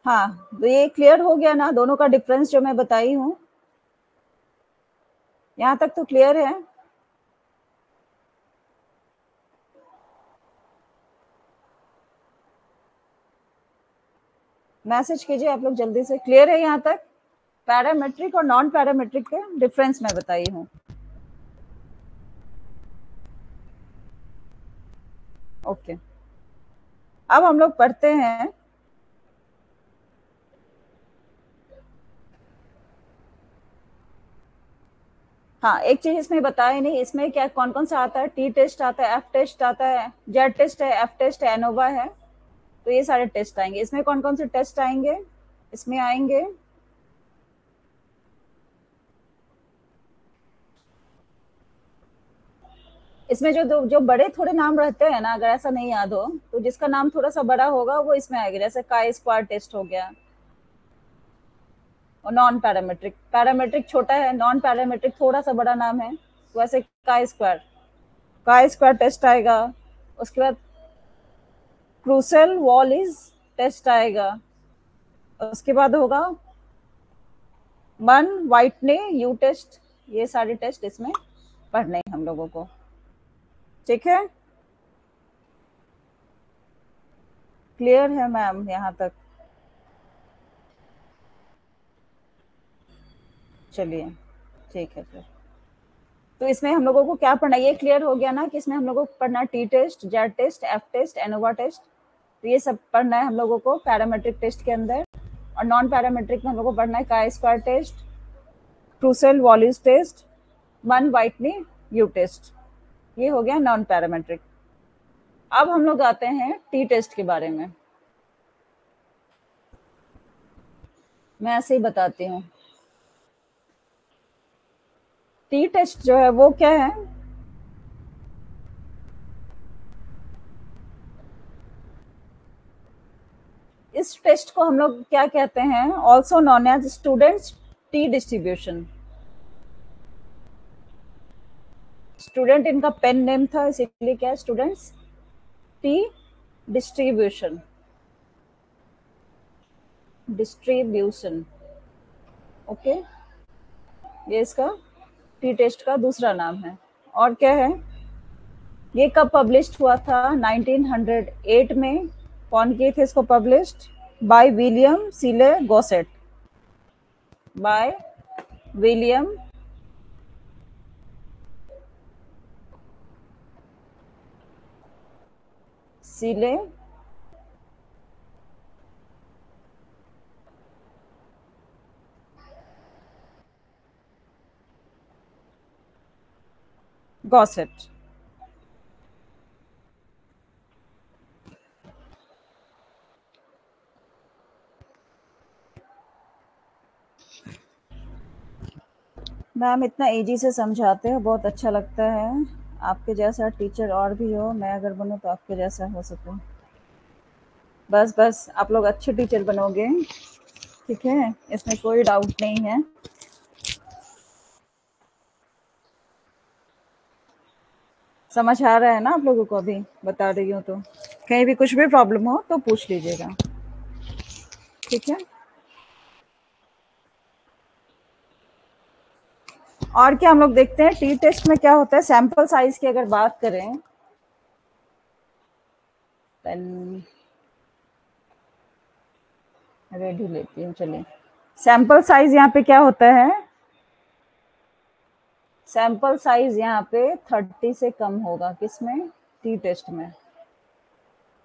[SPEAKER 1] हाँ, तो ये क्लियर हो गया ना, दोनों का डिफरेंस जो मैं बताई हूँ, यहाँ तक तो क्लियर है। मैसेज कीजिए आप लोग जल्दी से, क्लियर है यहाँ तक, पैरामेट्रिक और नॉन पैरामेट्रिक के डिफरेंस मैं बताई हूँ। ओके, अब हम लोग पढ़ते हैं हाँ, एक चीज इसमें बताया नहीं, इसमें क्या कौन कौन सा आता है, टी टेस्ट आता है, एफ टेस्ट आता है, जेड टेस्ट है, एफ टेस्ट है, एनोवा है, तो ये सारे टेस्ट आएंगे। इसमें कौन कौन से टेस्ट आएंगे, इसमें आएंगे इसमें जो बड़े थोड़े नाम रहते हैं ना, अगर ऐसा नहीं याद हो तो जिसका नाम थोड़ा सा बड़ा होगा वो इसमें आएगा, जैसे काई स्क्वायर टेस्ट हो गया। और नॉन पैरामेट्रिक, पैरामेट्रिक छोटा है, नॉन पैरामेट्रिक थोड़ा सा बड़ा नाम है, तो वैसे काई स्क्वायर टेस्ट आएगा। उसके बाद क्रूसेल वॉलिस टेस्ट आएगा। उसके बाद होगा मन व्हाइटने यू टेस्ट। ये सारे टेस्ट इसमें पढ़ने हैं हम लोगों को, ठीक है? क्लियर है मैम यहाँ तक? चलिए ठीक है फिर। तो इसमें हम लोगों को क्या पढ़ना है, ये क्लियर हो गया ना कि इसमें हम लोगों को पढ़ना है T test, Z test, F test, ANOVA test. तो ये सब पढ़ना है हम लोगों को पैरामेट्रिक टेस्ट के अंदर। और नॉन पैरामेट्रिक में हम लोग को पढ़ना है काई स्क्वायर टेस्ट, क्रूसेल वॉलिस टेस्ट, मन व्हाइटनी यू टेस्ट। ये हो गया नॉन पैरामेट्रिक। अब हम लोग आते हैं टी टेस्ट के बारे में। मैं ऐसे ही बताती हूँ। टी टेस्ट जो है वो क्या है, इस टेस्ट को हम लोग क्या कहते हैं, also known as student's T distribution. Student इनका पेन नेम था, इसीलिए क्या है स्टूडेंट्स टी डिस्ट्रीब्यूशन। ओके, ये इसका टी टेस्ट का दूसरा नाम है। और क्या है, ये कब पब्लिश्ड हुआ था, 1908 में। कौन किए थे इसको published? By William Sealy Gosset. By William Sealy Gosset. Ma'am इतना इजी से समझाते हो, बहुत अच्छा लगता है। आपके जैसा टीचर और भी हो, मैं अगर बनूं तो आपके जैसा हो सकूं। बस बस आप लोग अच्छे टीचर बनोगे, ठीक है, इसमें कोई डाउट नहीं है। समझ आ रहा है ना आप लोगों को? अभी बता रही हूँ तो कहीं भी कुछ भी प्रॉब्लम हो तो पूछ लीजिएगा, ठीक है? और क्या हम लोग देखते हैं टी टेस्ट में क्या होता है, सैंपल साइज की अगर बात करें, पेन रेडी लेती हूँ, चलिए। सैंपल साइज यहाँ पे क्या होता है, सैंपल साइज यहाँ पे 30 से कम होगा, किसमें, टी टेस्ट में।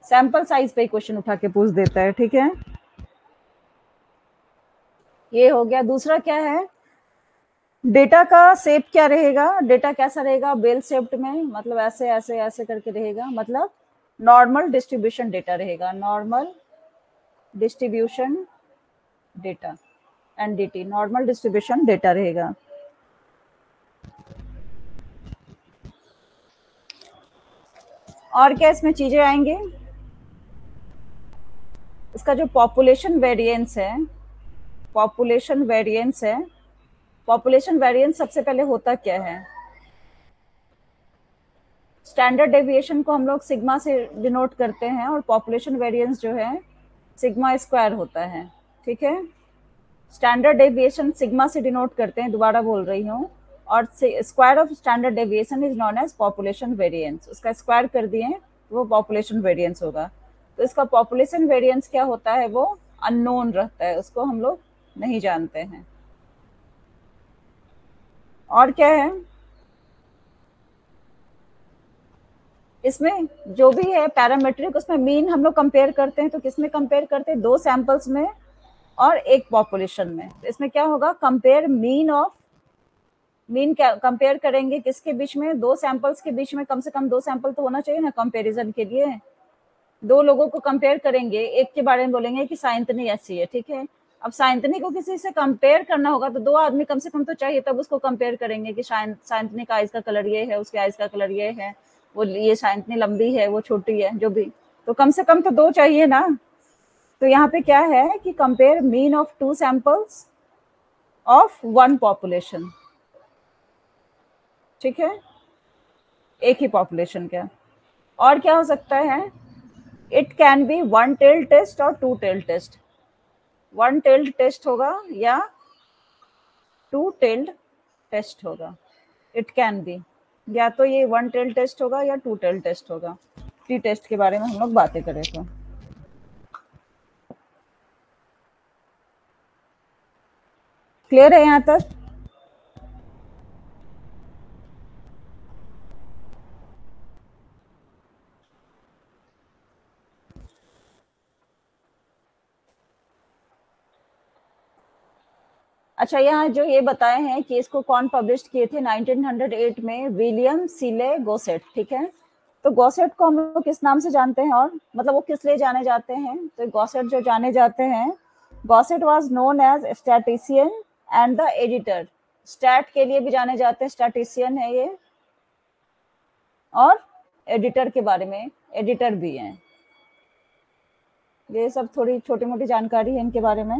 [SPEAKER 1] सैंपल साइज पे क्वेश्चन उठा के पूछ देता है, ठीक है? ये हो गया। दूसरा क्या है, डेटा का शेप क्या रहेगा, डेटा कैसा रहेगा, बेल शेप्ड में, मतलब ऐसे ऐसे ऐसे करके रहेगा, मतलब नॉर्मल डिस्ट्रीब्यूशन डेटा रहेगा, normal distribution data, NDT, normal distribution data रहेगा। और क्या इसमें चीजें आएंगी, इसका जो पॉपुलेशन वेरिएंस है, पॉपुलेशन वेरिएंस है, पॉपुलेशन वेरिएंस सबसे पहले होता क्या है, स्टैंडर्ड डेविएशन को हम लोग सिग्मा से डिनोट करते हैं, और पॉपुलेशन वेरिएंस जो है सिग्मा स्क्वायर होता है, ठीक है? स्टैंडर्ड डेविएशन सिग्मा से डिनोट करते हैं, दोबारा बोल रही हूँ, और square of standard deviation is known as population variance. उसका स्क्वायर कर दिए वो पॉपुलेशन वेरिएंस होगा। तो इसका पॉपुलेशन वेरिएंस क्या होता है, वो अननोन रहता है, उसको हम लोग नहीं जानते हैं। और क्या है, इसमें जो भी है पैरामीट्रिक, उसमें मीन हम लोग कंपेयर करते हैं, तो किसमें कंपेयर करते हैं, दो सैंपल्स में और एक पॉपुलेशन में। तो इसमें क्या होगा, compare mean of mean compare करेंगे किसके बीच में, दो सैंपल्स के बीच में कम से कम दो सैंपल तो होना चाहिए ना कंपैरिजन के लिए। दो लोगों को कंपेयर करेंगे, एक के बारे में बोलेंगे कि साइंतनी ऐसी है, ठीक है। अब साइंतनी को किसी से कंपेयर करना होगा तो दो आदमी कम से कम तो चाहिए, तब उसको कंपेयर करेंगे कि साइंतनी का आइज का कलर ये है, उसके आइज का कलर ये है, वो ये साइंतनी लंबी है, वो छोटी है, जो भी, तो कम से कम तो दो चाहिए ना। तो यहाँ पे क्या है कि compare mean of two samples of one population, ठीक है, एक ही पॉपुलेशन का। और क्या हो सकता है, it can be one tail test और two tail test, one tailed test होगा या टू टेल्ड टेस्ट होगा, इट कैन बी, या तो ये वन टेल्ड टेस्ट होगा या टू टेल्ड टेस्ट होगा। टी टेस्ट के बारे में हम लोग बातें करें तो क्लियर है यहाँ तक। अच्छा, यहाँ जो ये बताए हैं कि इसको कौन पब्लिश किए थे 1908 में, विलियम सीले गोसेट, ठीक है। तो गोसेट को हम लोग किस नाम से जानते हैं, और मतलब वो किस लिए जाने जाते हैं, तो गोसेट जो जाने जाते हैं, Gosset was known as statistician and the editor, stat के लिए भी जाने जाते हैं, स्टैटिस्टिशियन है ये, और एडिटर के बारे में, एडिटर भी हैं। ये सब थोड़ी छोटी मोटी जानकारी है इनके बारे में।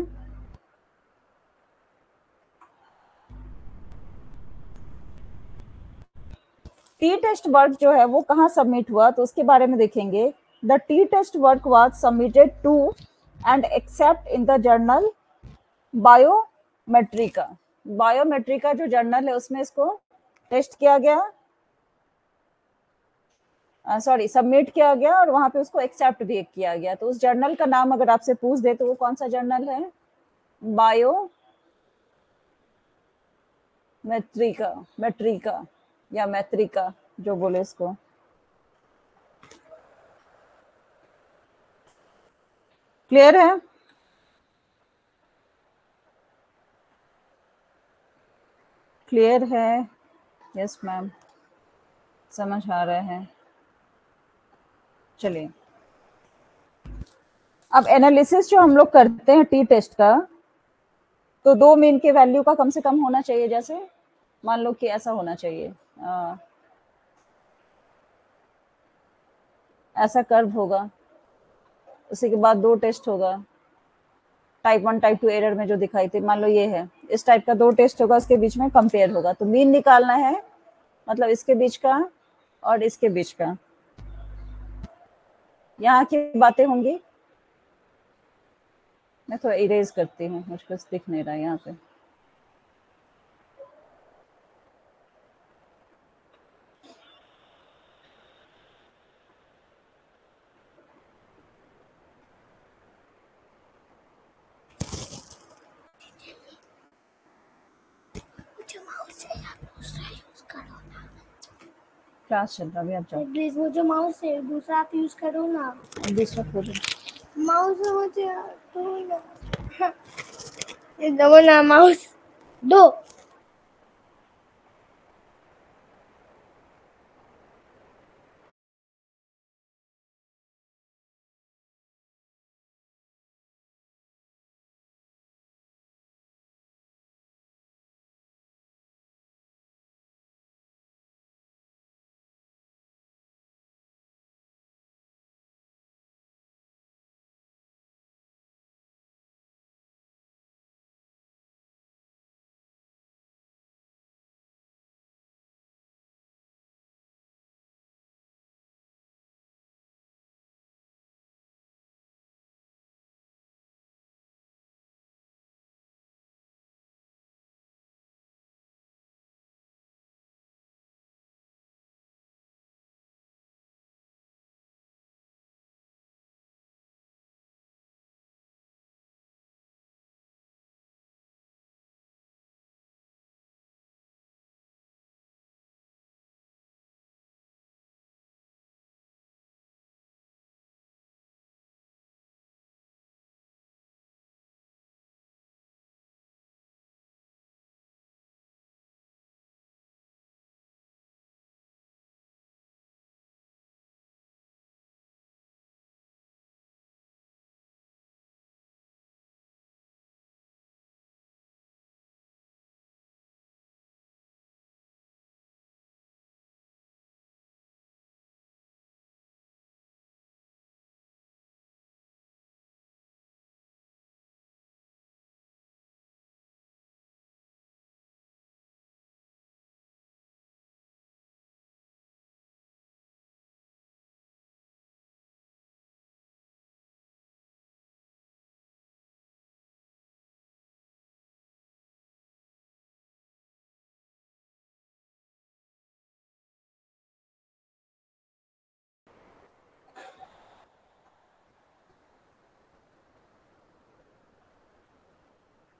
[SPEAKER 1] टी टेस्ट वर्क जो है वो कहाँ सबमिट हुआ, तो उसके बारे में देखेंगे। The T test work was submitted to and accept in the journal Biometrika, Biometrika जो जर्नल है उसमें इसको टेस्ट किया गया, सॉरी सबमिट किया गया, और वहां पे उसको एक्सेप्ट भी किया गया। तो उस जर्नल का नाम अगर आपसे पूछ दे तो वो कौन सा जर्नल है, बायो मेट्रिका, मेट्रिका या मैत्रिका जो बोले इसको। क्लियर है। क्लियर है, यस मैम, समझ आ रहा है। चलिए, अब एनालिसिस जो हम लोग करते हैं टी टेस्ट का, तो दो मीन के वैल्यू का कम से कम होना चाहिए। जैसे मान लो कि ऐसा होना चाहिए, ऐसा कर्व होगा, उसी के बाद दो टेस्ट होगा, टाइप 1 टाइप 2 एरर में जो दिखाई थी, मान लो ये है, इस टाइप का दो टेस्ट होगा, उसके बीच में कंपेयर होगा, तो मीन निकालना है, मतलब इसके बीच का और इसके बीच का। यहाँ की बातें होंगी, मैं थोड़ा इरेज करती हूँ, मुझको दिख नहीं रहा है यहाँ पे। क्लास चल रहा है अभी, आप जाओ
[SPEAKER 2] प्लीज। वो जो माउस है दूसरा आप यूज करो ना,
[SPEAKER 1] दूसरा खोलो।
[SPEAKER 2] माउस मुझे दो ना, ये दो ना माउस दो।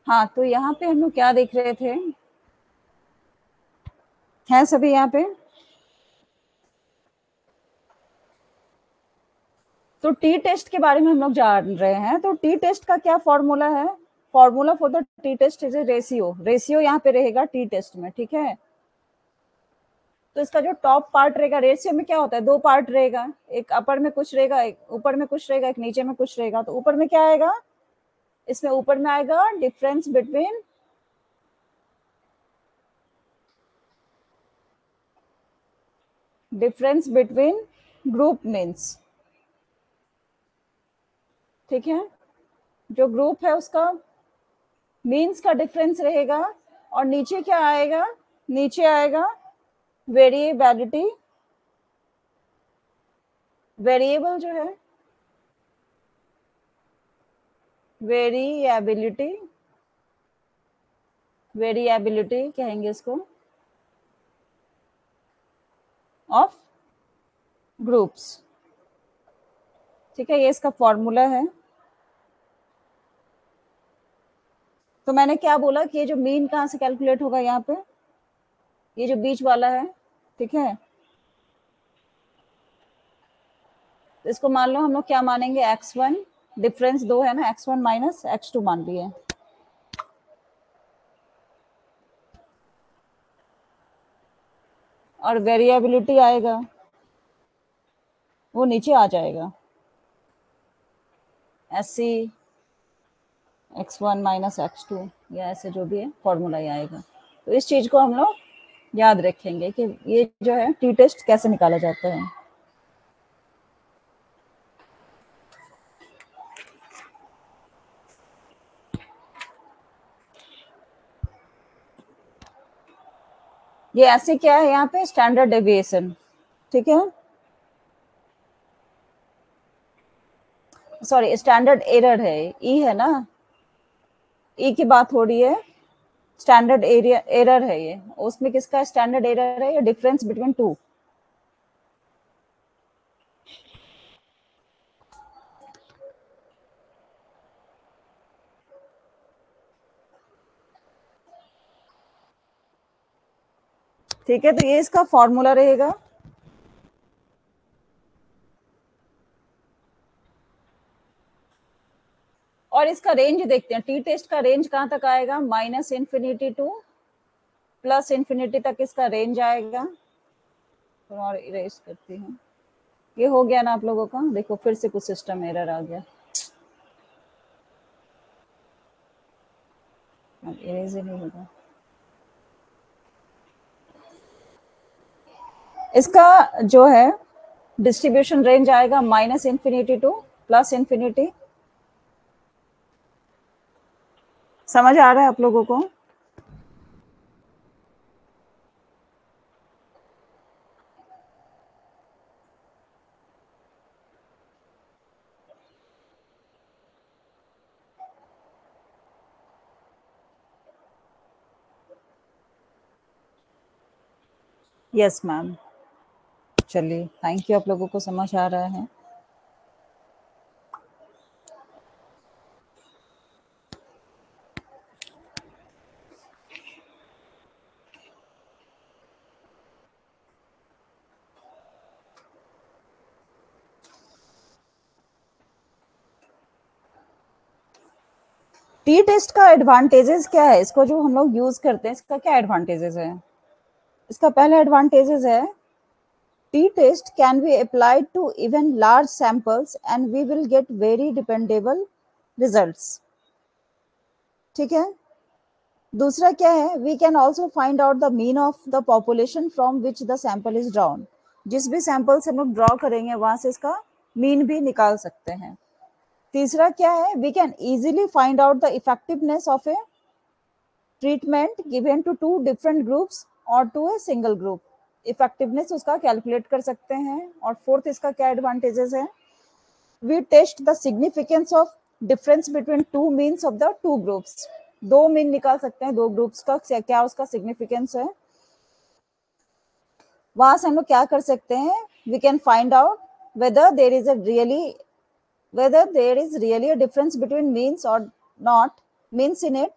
[SPEAKER 1] हाँ, तो यहाँ पे हम लोग क्या देख रहे थे, हैं सभी यहाँ पे? तो टी टेस्ट के बारे में हम लोग जान रहे हैं। तो टी टेस्ट का क्या फॉर्मूला है? Formula for the T test is a ratio. Ratio यहाँ पे रहेगा टी टेस्ट में, ठीक है। तो इसका जो टॉप पार्ट रहेगा, रेशियो में क्या होता है, दो पार्ट रहेगा, एक अपर में कुछ रहेगा, एक ऊपर में कुछ रहेगा, एक नीचे में कुछ रहेगा। तो ऊपर में क्या आएगा, इसमें ऊपर में आएगा डिफरेंस बिटवीन ग्रुप मीन्स, ठीक है। जो ग्रुप है उसका मीन्स का डिफरेंस रहेगा। और नीचे क्या आएगा, नीचे आएगा वेरिएबिलिटी, वेरिएबल जो है, वेरिएबिलिटी, वेरिएबिलिटी कहेंगे इसको, ऑफ ग्रुप्स, ठीक है। ये इसका फॉर्मूला है। तो मैंने क्या बोला कि ये जो मीन कहाँ से कैलकुलेट होगा, यहाँ पे ये जो बीच वाला है, ठीक है। तो इसको मान लो हम लोग क्या मानेंगे, x1, डिफरेंस दो है ना, x1 माइनस x2 मान लिए। और वेरिएबिलिटी आएगा, वो नीचे आ जाएगा, ऐसी x1 माइनस x2, या ऐसे जो भी है फॉर्मूला ही आएगा। तो इस चीज को हम लोग याद रखेंगे कि ये जो है टी टेस्ट कैसे निकाला जाता है। ये ऐसे क्या है, यहाँ पे स्टैंडर्ड डेविएशन, ठीक है, सॉरी स्टैंडर्ड एरर है, ई है ना, ई की बात हो रही है। स्टैंडर्ड एरिया एरर है ये, उसमें किसका स्टैंडर्ड एरर है, ये डिफरेंस बिटवीन टू। ठीक है, तो ये इसका फॉर्मूला रहेगा। और इसका रेंज देखते हैं, टी टेस्ट का रेंज कहां तक आएगा, minus infinity two plus infinity तक इसका रेंज आएगा। और इरेज करती हूँ, ये हो गया ना आप लोगों का, देखो फिर से कुछ सिस्टम एरर आ गया, इरेज ही नहीं होगा। इसका जो है डिस्ट्रीब्यूशन रेंज आएगा minus infinity two plus infinity. समझ आ रहा है आप लोगों को? यस मैम, चलिए थैंक यू, आप लोगों को समझ आ रहा है। टी टेस्ट का एडवांटेजेस क्या है, इसको जो हम लोग यूज करते हैं, इसका क्या एडवांटेजेस है? इसका पहला एडवांटेजेस है, T test can be applied to even large samples and we will get very dependable results, ठीक है। दूसरा क्या है, we can also find out the mean of the population from which the sample is drawn. जिस भी सैंपल से हम लोग ड्रॉ करेंगे वहां से इसका मीन भी निकाल सकते हैं। तीसरा क्या है, we can easily find out the effectiveness of a treatment given to two different groups और to a single group, effectiveness उसका कैलकुलेट कर सकते हैं। और फोर्थ इसका क्या एडवांटेजेस है, we test the significance of difference between two means of the two groups. दो मीन निकाल सकते हैं, दो ग्रुप्स का क्या उसका सिग्निफिकेंस है, वहां से हम लोग क्या कर सकते हैं, we can find out whether there is a difference between means or not, means in it,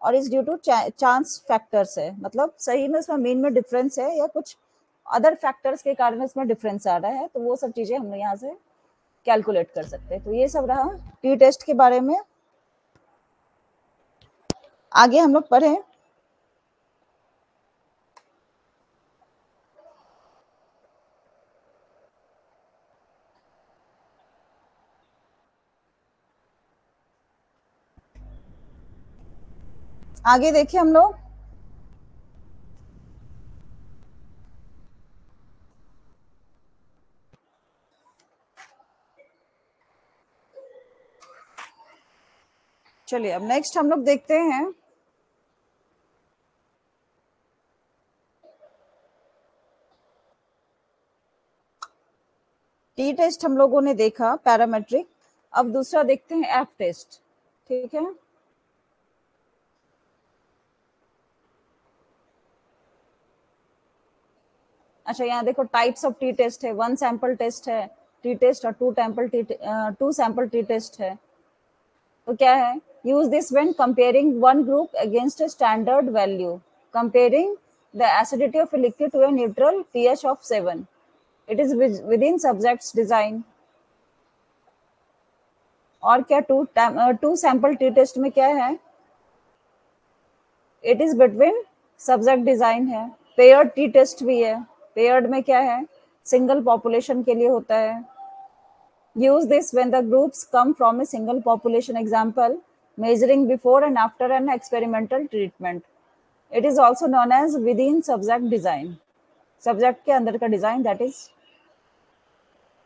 [SPEAKER 1] और is due to chance factors है, मतलब सही में उसमें मीन में डिफरेंस है या कुछ अदर फैक्टर्स के कारण इसमें डिफरेंस आ रहा है, तो वो सब चीजें हम यहाँ से कैलकुलेट कर सकते हैं। तो ये सब रहा टी टेस्ट के बारे में। आगे हम लोग पढ़े आगे देखिए हम लोग चलिए अब नेक्स्ट हम लोग देखते हैं टी टेस्ट हम लोगों ने देखा पैरामेट्रिक, अब दूसरा देखते हैं एफ टेस्ट। ठीक है, अच्छा यहाँ देखो टाइप्स ऑफ टी टेस्ट है, वन सैंपल टेस्ट है टी टेस्ट और टू सैंपल टी टेस्ट है। तो क्या है, use this when comparing one group against a standard value, comparing the acidity of a liquid to a neutral pH of 7. It is within subject's design। और क्या टू सैंपल टी टेस्ट में क्या है, it is between subject design है। पेयर्ड टी टेस्ट भी है, पेयर्ड में क्या है, सिंगल पॉपुलेशन के लिए होता है। Use this when the groups come from a single population, example measuring before and after an experimental treatment। It is also known as within subject design, subject के अंदर का design, that is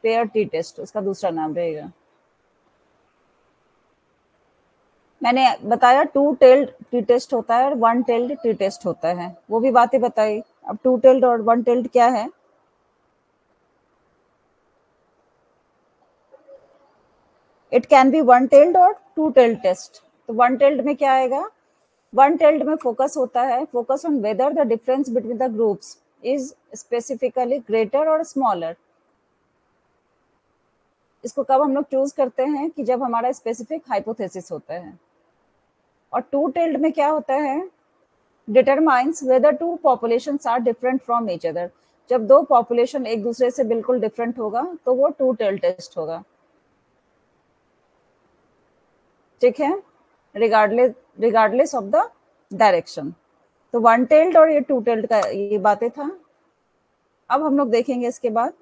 [SPEAKER 1] pair T test, उसका दूसरा नाम रहेगा। मैंने बताया टू टेल्ड टी टेस्ट होता है और वन टेल्ड टी टेस्ट होता है, वो भी बातें बताई। अब टू टेल्ड और वन टेल्ड क्या है, it can be one tailed और टू टेल्ड टेस्ट। तो वन टेल्ड में क्या आएगा, वन टेल्ड में फोकस होता है, focus on whether the difference between the groups is specifically greater और स्मॉलर। इसको कब हम लोग चूज करते हैं, कि जब हमारा स्पेसिफिक हाइपोथेसिस होता है। और टू टेल्ड में क्या होता है, determines whether two populations are different from each other. जब दो पॉपुलेशन एक दूसरे से बिल्कुल डिफरेंट होगा तो वो टू टेल्ड टेस्ट होगा। ठीक है, रिगार्डलेस ऑफ द डायरेक्शन। तो वन टेल्ड और ये टू टेल्ड का ये बातें था। अब हम लोग देखेंगे इसके बाद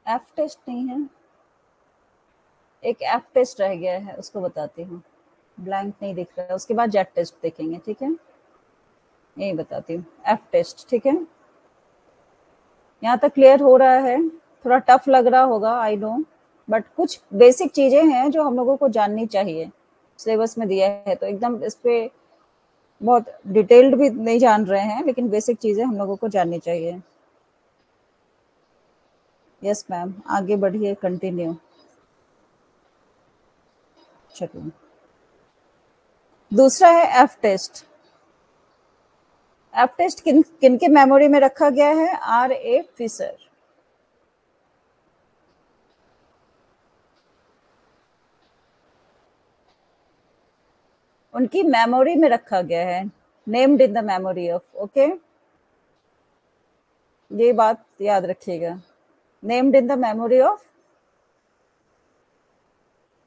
[SPEAKER 1] एफ टेस्ट नहीं है, एक एफ टेस्ट रह गया है, उसको बताती हूँ, ब्लैंक नहीं दिख रहा है। उसके बाद जेट टेस्ट देखेंगे। ठीक है, यही बताती हूँ, एफ टेस्ट। ठीक है, यहाँ तक क्लियर हो रहा है, थोड़ा टफ लग रहा होगा आई नो, बट कुछ बेसिक चीजें हैं जो हम लोगों को जाननी चाहिए, सिलेबस में दिया है तो एकदम इस पे बहुत डिटेल्ड भी नहीं जान रहे हैं, लेकिन बेसिक चीजें हम लोगों को जाननी चाहिए। यस मैम, आगे बढ़िए, कंटिन्यू। चलिए दूसरा है एफ टेस्ट। एफ टेस्ट किन किन के मेमोरी में रखा गया है, आर ए फिशर। उनकी मेमोरी में रखा गया है, named in the memory of, okay, ये बात याद रखिएगा, named in the memory of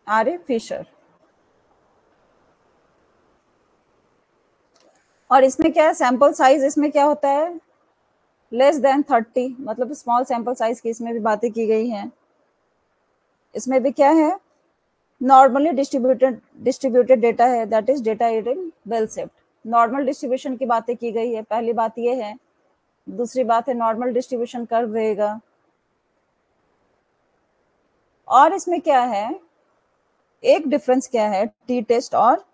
[SPEAKER 1] R A Fisher. और इसमें क्या है, सैंपल साइज इसमें क्या होता है, लेस देन 30, मतलब स्मॉल सैंपल साइज की इसमें भी बातें की गई हैं। इसमें भी क्या है, नॉर्मली डिस्ट्रीब्यूटेड डेटा है, that is data in bell shaped. Normal distribution की बातें की गई है, पहली बात ये है। दूसरी बात है नॉर्मल डिस्ट्रीब्यूशन कर्व रहेगा। और इसमें क्या है, एक डिफरेंस क्या है टी टेस्ट और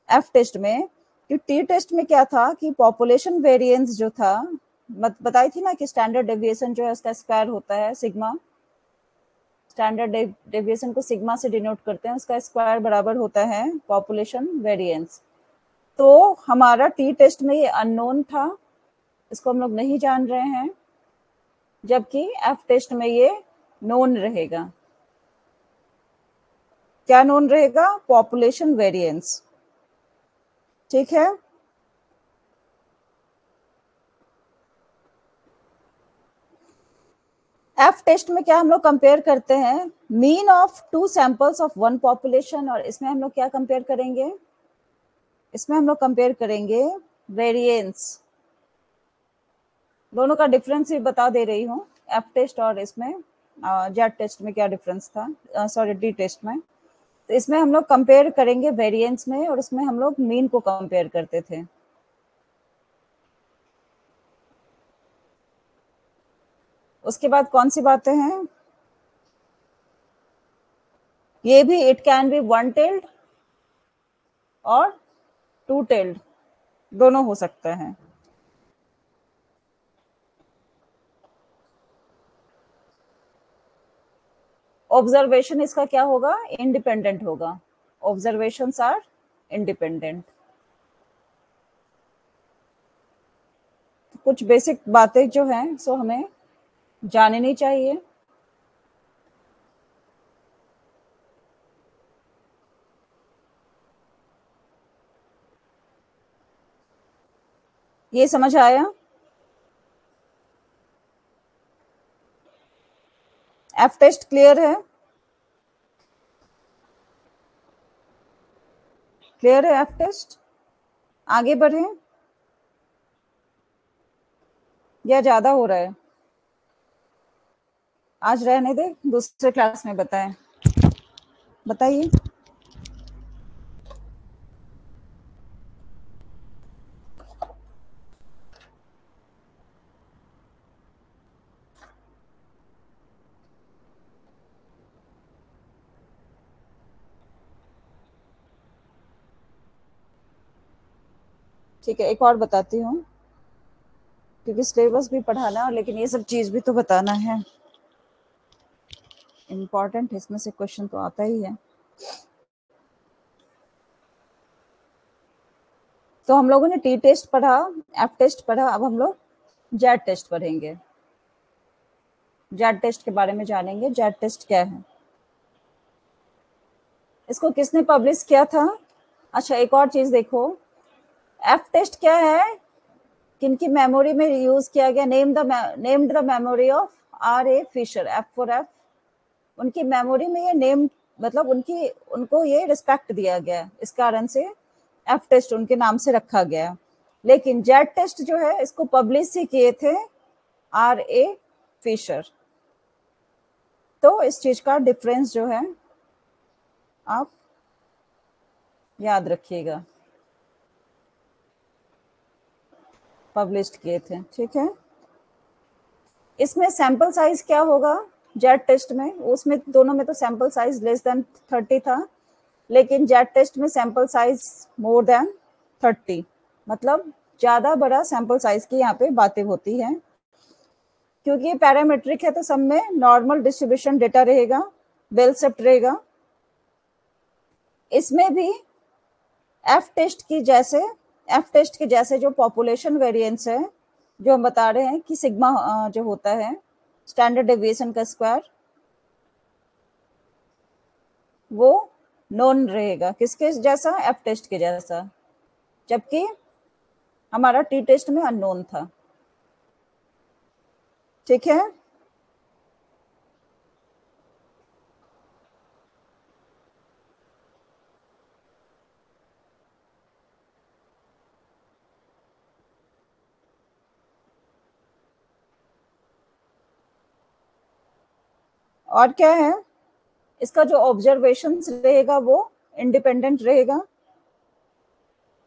[SPEAKER 1] एफ टेस्ट में, कि टी टेस्ट में क्या था कि पॉपुलेशन वेरिएंस जो था, बताई थी ना कि स्टैंडर्ड डेविएशन जो है उसका स्क्वायर होता है सिग्मा, स्टैंडर्ड डेविएशन को सिग्मा से डिनोट करते हैं, उसका स्क्वायर बराबर होता है पॉपुलेशन वेरिएंस। तो हमारा टी टेस्ट में ये अननोन था, इसको हम लोग नहीं जान रहे हैं, जबकि एफ टेस्ट में ये नोन रहेगा। क्या नोन रहेगा? Population variance. ठीक है, एफ टेस्ट में क्या हम लोग कंपेयर करते हैं? Mean of two samples of one population, और इसमें हम लोग क्या कंपेयर करेंगे? इसमें हम लोग कंपेयर करेंगे वेरिएंस। दोनों का डिफरेंस ही बता दे रही हूँ, एफ टेस्ट और इसमें जेड टेस्ट में क्या डिफरेंस था, सॉरी डी टेस्ट में। तो इसमें हम लोग कंपेयर करेंगे वेरिएंस में, और इसमें हम लोग मीन को कंपेयर करते थे। उसके बाद कौन सी बातें हैं? ये भी it can be one tailed और टू टेल्ड, दोनों हो सकता है। ऑब्जर्वेशन इसका क्या होगा? इंडिपेंडेंट होगा। Observations are independent. कुछ बेसिक बातें जो हैं सो हमें जाननी चाहिए। ये समझ आया? एफ टेस्ट क्लियर है? क्लियर है एफ टेस्ट? आगे बढ़े या ज्यादा हो रहा है? आज रहने दे, दूसरे क्लास में बताएं। बताइए। ठीक है, एक और बताती हूँ, क्योंकि सिलेबस भी पढ़ाना है, लेकिन ये सब चीज भी तो बताना है, इम्पोर्टेंट है, इसमें से क्वेश्चन तो आता ही है। तो हम लोगों ने टी टेस्ट पढ़ा, एफ टेस्ट पढ़ा, अब हम लोग जेड टेस्ट पढ़ेंगे। जेड टेस्ट के बारे में जानेंगे, जेड टेस्ट क्या है। इसको किसने पब्लिश किया था? अच्छा, एक और चीज देखो, एफ टेस्ट क्या है, किनकी मेमोरी में यूज किया गया? Named the memory of R A Fisher, F for F. उनकी मेमोरी में ये नेम, मतलब उनको ये रिस्पेक्ट दिया गया, इस कारण से एफ टेस्ट उनके नाम से रखा गया। लेकिन जेड टेस्ट जो है, इसको पब्लिश ही किए थे आर ए फिशर। तो इस चीज का डिफरेंस जो है आप याद रखिएगा, पब्लिश किए थे। ठीक है, इसमें सैंपल साइज क्या होगा? जेड टेस्ट में, उसमें दोनों में तो सैंपल साइज लेस देन 30 था, लेकिन जेड टेस्ट में सैंपल साइज मोर देन 30, मतलब ज्यादा बड़ा सैंपल साइज की यहाँ पे बातें होती हैं। क्योंकि पैरामेट्रिक है तो सब में नॉर्मल डिस्ट्रीब्यूशन डेटा रहेगा, बेल सेप्ट रहेगा। इसमें भी एफ टेस्ट के जैसे जो पॉपुलेशन वेरिएंस है, जो हम बता रहे हैं कि सिग्मा जो होता है स्टैंडर्ड डेविएशन का स्क्वायर, वो नोन रहेगा। किसके जैसा? एफ टेस्ट के जैसा, जबकि हमारा टी टेस्ट में अननोन था। ठीक है, और क्या है? इसका जो ऑब्जर्वेशन रहेगा वो इंडिपेंडेंट रहेगा।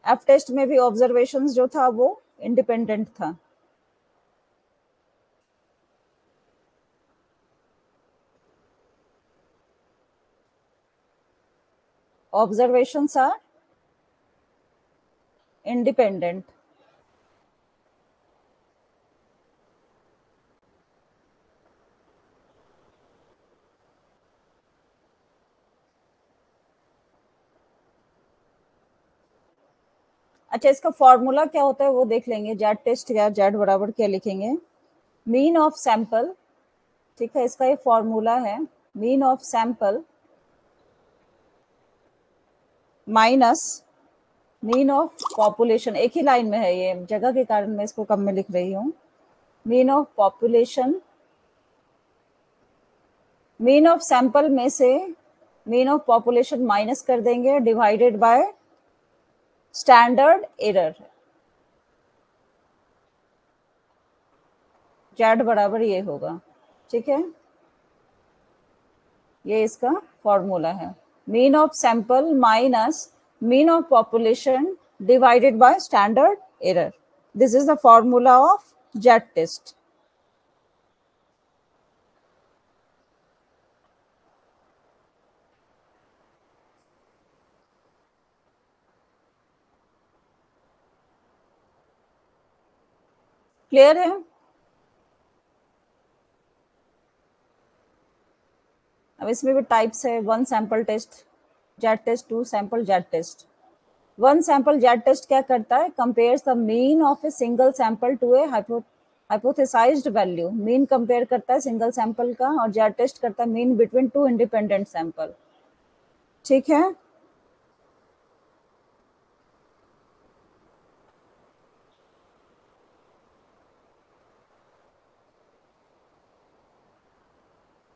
[SPEAKER 1] एफ टेस्ट में भी ऑब्जर्वेशन जो था वो इंडिपेंडेंट था। Observations are independent. अच्छा, इसका फॉर्मूला क्या होता है वो देख लेंगे। जेड टेस्ट या जेड बराबर क्या लिखेंगे? मीन ऑफ सैंपल, ठीक है, इसका ये फॉर्मूला है, mean of sample minus mean of population, एक ही लाइन में है, ये जगह के कारण मैं इसको कम में लिख रही हूँ। Mean of population, mean of sample में से मीन ऑफ पॉपुलेशन माइनस कर देंगे, divided by standard error, Z बराबर ये होगा, ठीक है, ये इसका फॉर्मूला है, mean of sample minus mean of population divided by standard error, this is the formula of Z test. Clear है? अब इसमें भी टाइप्स है, one sample test Z test, two sample Z test. One sample Z test क्या करता है, compares the mean of a single sample to a hypothesised value, mean compare करता है सिंगल सैंपल का, और जेड टेस्ट करता है mean between two independent sample, ठीक है।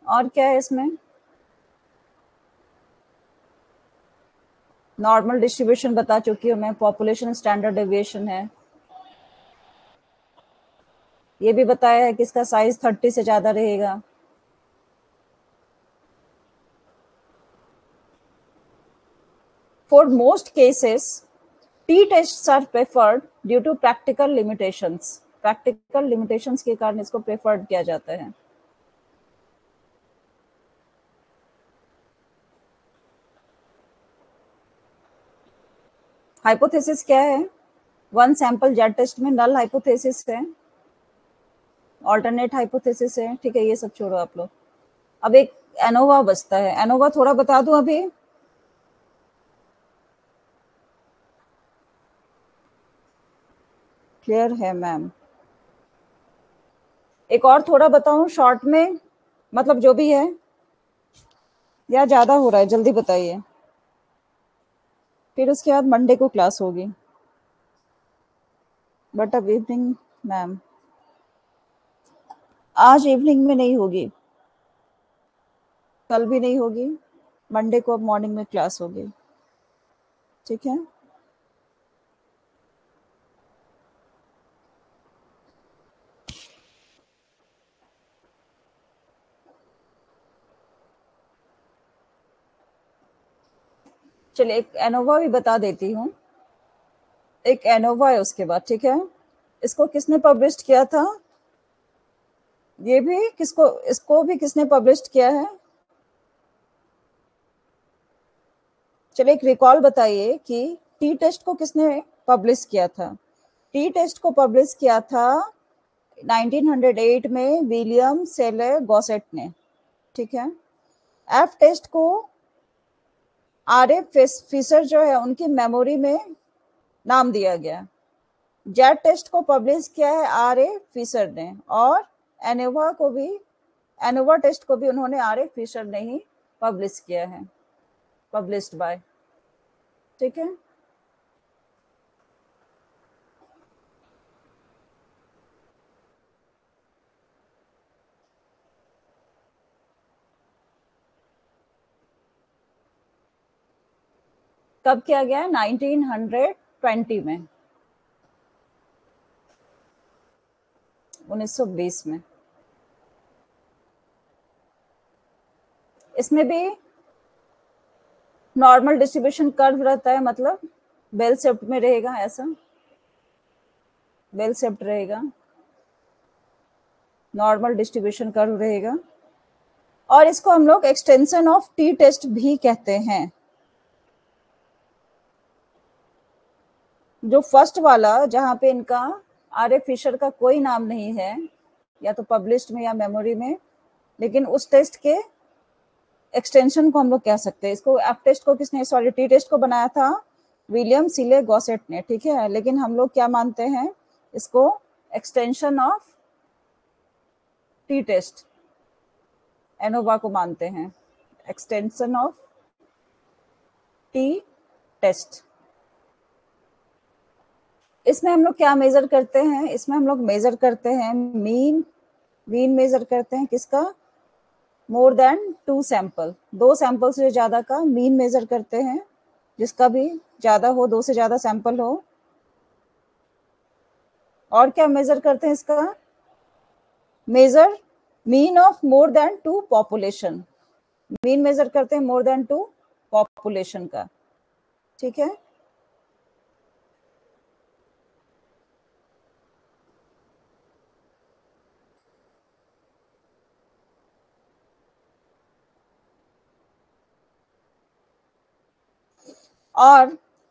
[SPEAKER 1] और क्या है इसमें, नॉर्मल डिस्ट्रीब्यूशन बता चुकी हूँ मैं, पॉपुलेशन स्टैंडर्ड डेविएशन है, ये भी बताया है कि इसका साइज 30 से ज्यादा रहेगा। For most cases T tests are preferred due to practical limitations, practical limitations के कारण इसको प्रेफर्ड किया जाता है। हाइपोथेसिस क्या है, वन सैंपल जेड टेस्ट में नल हाइपोथेसिस है, ऑल्टरनेट हाइपोथेसिस है, ठीक है, ये सब छोड़ो आप लोग। अब एक एनोवा बचता है, एनोवा थोड़ा बता दूं अभी, क्लियर है मैम? एक और थोड़ा बताऊं शॉर्ट में, मतलब जो भी है, या ज्यादा हो रहा है, जल्दी बताइए, फिर उसके बाद मंडे को क्लास होगी, बट अब इवनिंग मैम, आज इवनिंग में नहीं होगी, कल भी नहीं होगी, मंडे को अब मॉर्निंग में क्लास होगी, ठीक है। चलिए एक एनोवा भी बता देती हूँ, एक एनोवा है उसके बाद, ठीक है। इसको किसने पब्लिश किया था, ये भी किसको, इसको भी किसने पब्लिश किया है, चलिए एक रिकॉल बताइए कि टी टेस्ट को किसने पब्लिश किया था। टी टेस्ट को पब्लिश किया था 1908 में विलियम सेले गॉसेट ने, ठीक है। एफ टेस्ट को आर ए फिशर जो है उनकी मेमोरी में नाम दिया गया। जेड टेस्ट को पब्लिश किया है आर ए फिशर ने, और एनोवा को भी, एनोवा टेस्ट को भी उन्होंने आर ए फिशर ने ही पब्लिश किया है, पब्लिश्ड बाय, ठीक है। कब किया गया है, 1920 में, 1920 में। इसमें भी नॉर्मल डिस्ट्रीब्यूशन कर्व रहता है, मतलब बेल शेप्ड में रहेगा, ऐसा बेल शेप्ड रहेगा, नॉर्मल डिस्ट्रीब्यूशन कर्व रहेगा, और इसको हम लोग एक्सटेंशन ऑफ टी टेस्ट भी कहते हैं। जो फर्स्ट वाला जहां पे इनका आर ए फिशर का कोई नाम नहीं है, या तो पब्लिश्ड में या मेमोरी में, लेकिन उस टेस्ट के एक्सटेंशन को हम लोग कह सकते हैं। इसको एफ टेस्ट को किसने, सॉरी टी टेस्ट को बनाया था विलियम सीले गॉसेट ने, ठीक है, लेकिन हम लोग क्या मानते हैं इसको, extension of T test, ANOVA को मानते हैं, एक्सटेंशन ऑफ टी टेस्ट। इसमें हम लोग क्या मेजर करते हैं, इसमें हम लोग मेजर करते हैं मीन मेजर करते हैं किसका, मोर देन 2 सैंपल, 2 सैंपल से ज्यादा का मीन मेजर करते हैं, जिसका भी ज्यादा हो, 2 से ज्यादा सैंपल हो। और क्या मेजर करते हैं इसका, measure mean of more than 2 population, mean measure करते हैं मोर देन 2 पॉपुलेशन का, ठीक है। और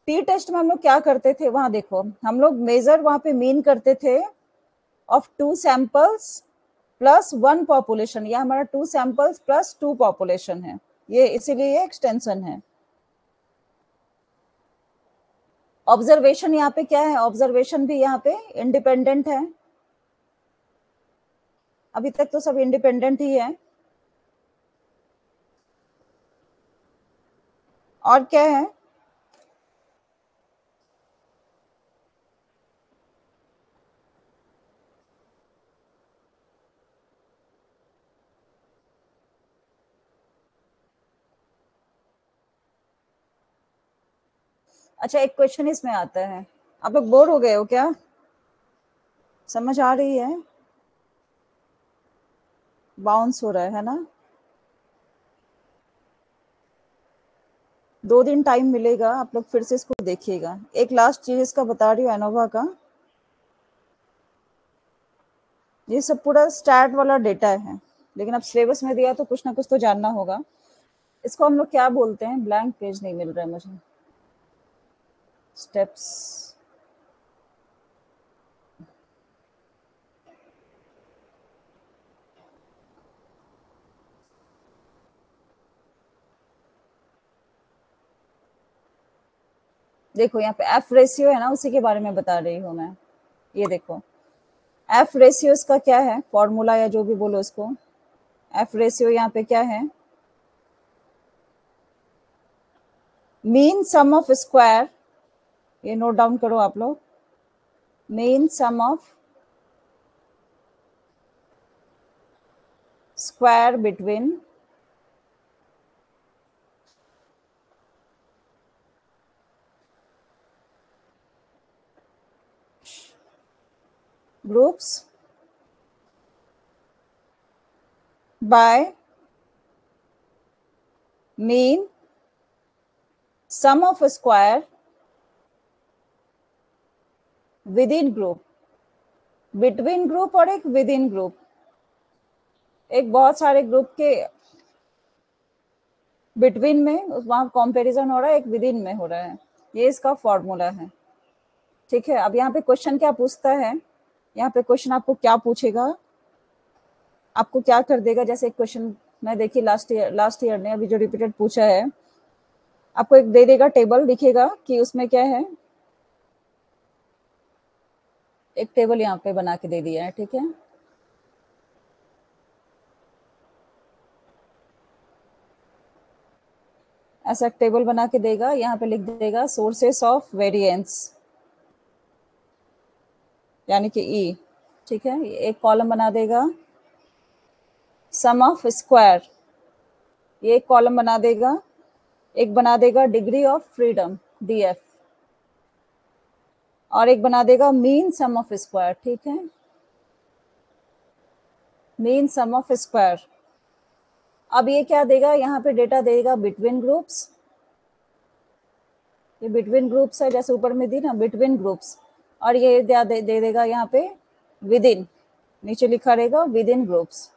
[SPEAKER 1] टी टेस्ट में हम लोग क्या करते थे, वहां देखो हम लोग मेजर वहां पे मीन करते थे ऑफ 2 सैंपल्स प्लस 1 पॉपुलेशन, यह हमारा 2 सैंपल्स प्लस 2 पॉपुलेशन है, ये इसीलिए ये एक्सटेंशन है। ऑब्जर्वेशन यहाँ पे क्या है, ऑब्जर्वेशन भी यहाँ पे इंडिपेंडेंट है, अभी तक तो सब इंडिपेंडेंट ही है। और क्या है, अच्छा एक क्वेश्चन इसमें आता है, आप लोग बोर हो गए हो क्या, समझ आ रही है, बाउंस हो रहा है ना, 2 दिन टाइम मिलेगा, आप लोग फिर से इसको देखिएगा। एक लास्ट चीज इसका बता रही हूँ एनोवा का, ये सब पूरा स्टार्ट वाला डेटा है, लेकिन अब सिलेबस में दिया तो कुछ ना कुछ तो जानना होगा। इसको हम लोग क्या बोलते हैं, ब्लैंक पेज नहीं मिल रहा है मुझे, स्टेप्स, देखो यहाँ पे एफ रेशियो है ना, उसी के बारे में बता रही हूँ मैं। ये देखो एफ रेशियो इसका क्या है, फॉर्मूला या जो भी बोलो इसको, एफ रेशियो यहाँ पे क्या है, मीन सम ऑफ स्क्वायर, ये नोट डाउन करो आप लोग, mean sum of square between groups by mean sum of square within group, between group और एक within group, एक बहुत सारे ग्रुप के बिटवीन में वहां कंपैरिजन हो रहा है, एक विदिन में हो रहा है, ये इसका फॉर्मूला है, ठीक है। अब यहाँ पे क्वेश्चन क्या पूछता है, यहाँ पे क्वेश्चन आपको क्या पूछेगा, आपको क्या कर देगा, जैसे एक क्वेश्चन मैं देखी लास्ट ईयर ने अभी जो रिपीटेड पूछा है, आपको एक दे देगा टेबल, दिखेगा कि उसमें क्या है, एक टेबल यहाँ पे बना के दे दिया है, ठीक है। ऐसा टेबल बना के देगा, यहाँ पे लिख देगा सोर्सेस ऑफ वेरिएंस, यानी कि ई, ठीक है। एक कॉलम बना देगा सम ऑफ स्क्वायर, ये एक कॉलम बना देगा, एक बना देगा डिग्री ऑफ फ्रीडम डीएफ, और एक बना देगा मीन सम ऑफ स्क्वायर, ठीक है, मीन सम ऑफ स्क्वायर। अब ये क्या देगा, यहाँ पे डेटा देगा बिटवीन ग्रुप्स, ये बिटवीन ग्रुप्स है, जैसे ऊपर में दी ना बिटवीन ग्रुप्स, और ये दे देगा यहाँ पे विदिन, नीचे लिखा रहेगा विदिन ग्रुप्स।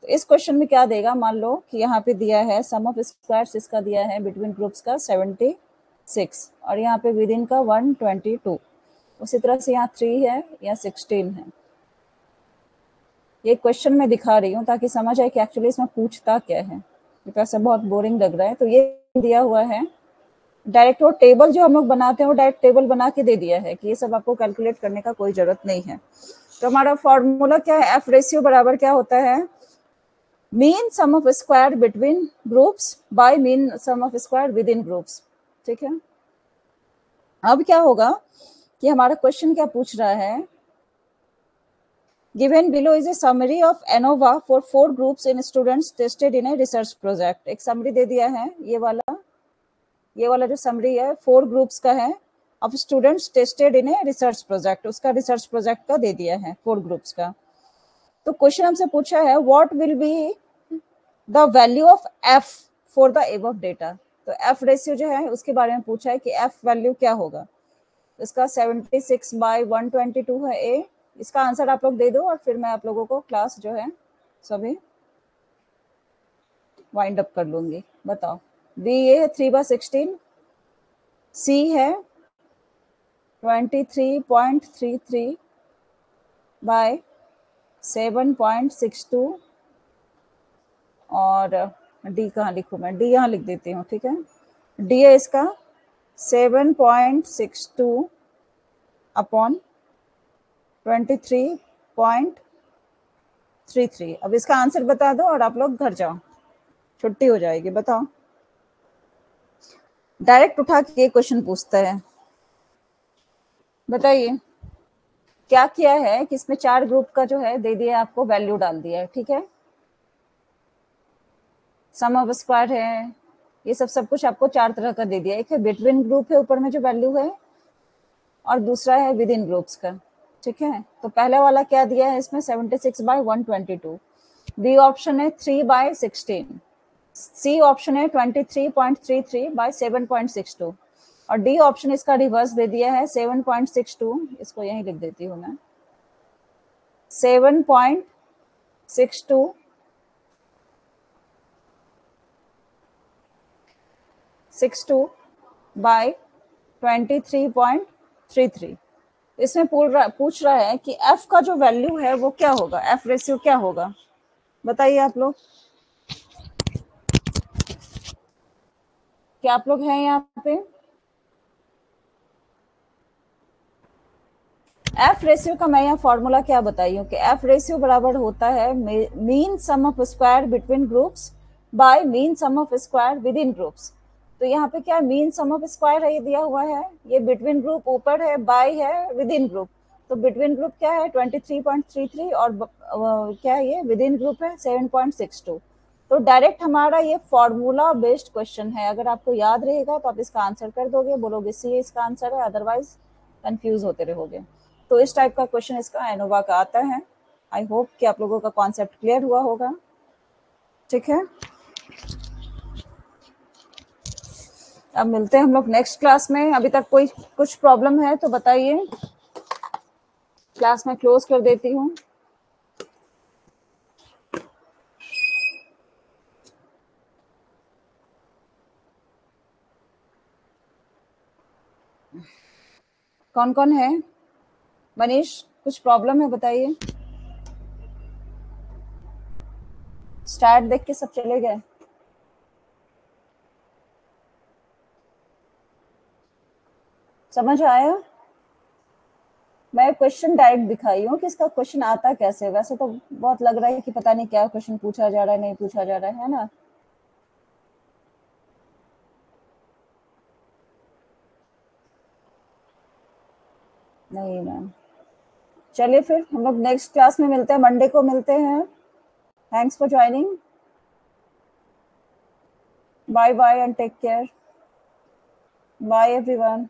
[SPEAKER 1] तो इस क्वेश्चन में क्या देगा, मान लो कि यहाँ पे दिया है सम ऑफ स्क्वायर्स, इसका दिया है बिटवीन ग्रुप्स का 76, और यहाँ पे विदिन का 122, उसी तरह से यहाँ 3 है, यहाँ 16 है। ये क्वेश्चन में दिखा रही हूँ ताकि समझ आए कि एक्चुअली इसमें पूछता क्या है, वैसे बहुत बोरिंग लग रहा है। तो ये दिया हुआ है, डायरेक्ट वो टेबल जो हम लोग बनाते हैं वो डायरेक्ट टेबल बना के दे दिया है कि ये सब आपको कैलकुलेट करने का कोई जरूरत नहीं है। तो हमारा फॉर्मूला क्या है, एफ रेशियो बराबर क्या होता है, mean sum of square between groups by mean sum of square within groups. ठीक है, अब क्या होगा कि हमारा क्वेश्चन क्या पूछ रहा है, given below is a summary of ANOVA for 4 groups in students tested in a research project. एक समरी दे दिया है, ये वाला जो समरी है 4 ग्रुप्स का है, of students tested in a research project, उसका रिसर्च प्रोजेक्ट का दे दिया है 4 ग्रुप्स का। तो क्वेश्चन हमसे पूछा है what will be the value of F for the above data. तो एफ रेशियो जो है उसके बारे में पूछा है कि एफ वैल्यू क्या होगा। इसका 76/122 है ए। इसका आंसर आप लोग दे दो और फिर मैं आप लोगों को क्लास जो है सभी वाइंड अप कर लूंगी। बताओ, बी ए है 3/16, सी है 23.33 बाय 7.62 और डी कहाँ लिखूँ मैं, डी यहाँ लिख देती हूँ। ठीक है, डी है इसका 7.62 अपॉन 23.33। अब इसका आंसर बता दो और आप लोग घर जाओ, छुट्टी हो जाएगी। बताओ, डायरेक्ट उठा के ये क्वेश्चन पूछता है। बताइए क्या किया है कि इसमें 4 ग्रुप का जो है दे दिया, आपको वैल्यू डाल दिया है। ठीक है, सम ऑफ स्क्वायर है, ये सब कुछ आपको 4 तरह का दे दिया। एक है बिटवीन ग्रुप है ऊपर में जो वैल्यू है, और दूसरा है विद इन ग्रुप्स का। ठीक है, तो पहले वाला क्या दिया है इसमें 76/122, बी ऑप्शन है 3/16, सी ऑप्शन है 23.33 बाय 7.62 और डी ऑप्शन इसका रिवर्स दे दिया है 7.62। इसको यहीं लिख देती हूँ मैं, 7.62 बाय 23.33। इसमें पूछ रहा है कि एफ का जो वैल्यू है वो क्या होगा, एफ रेशियो क्या होगा। बताइए आप लोग, क्या आप लोग हैं यहाँ पे। एफ रेशियो का मैं यहाँ फॉर्मूला क्या बताई हूँ कि एफ रेशियो बराबर होता है mean sum of square between groups by mean sum of square within groups. तो यहाँ पे क्या मीन सम ऑफ स्क्वायर है, ये दिया हुआ है, ये बिटवीन ग्रुप ऊपर है, बाय है विद इन ग्रुप। तो बिटवीन ग्रुप क्या है 23.33 और क्या है ये विद इन ग्रुप है 7.62। तो डायरेक्ट हमारा ये फॉर्मूला बेस्ड क्वेश्चन है, अगर आपको याद रहेगा तो आप इसका आंसर कर दोगे, बोलोगे सी इसका आंसर है, अदरवाइज कंफ्यूज होते रहोगे। तो इस टाइप का क्वेश्चन इसका एनोवा का आता है। आई होप कि आप लोगों का कॉन्सेप्ट क्लियर हुआ होगा। ठीक है, अब मिलते हैं हम लोग नेक्स्ट क्लास में। अभी तक कोई कुछ प्रॉब्लम है तो बताइए, क्लास में क्लोज कर देती हूँ। कौन कौन है, मनीष कुछ प्रॉब्लम है बताइए। स्टार्ट देख के सब चले गए। समझ आया, मैं क्वेश्चन डायरेक्ट दिखाई हूँ कि इसका क्वेश्चन आता कैसे। वैसे तो बहुत लग रहा है कि पता नहीं क्या क्वेश्चन पूछा जा रहा है, नहीं पूछा जा रहा है ना। नहीं मैम, चलिए फिर हम लोग नेक्स्ट क्लास में मिलते हैं, मंडे को मिलते हैं। Thanks for joining, bye bye and take care, bye everyone.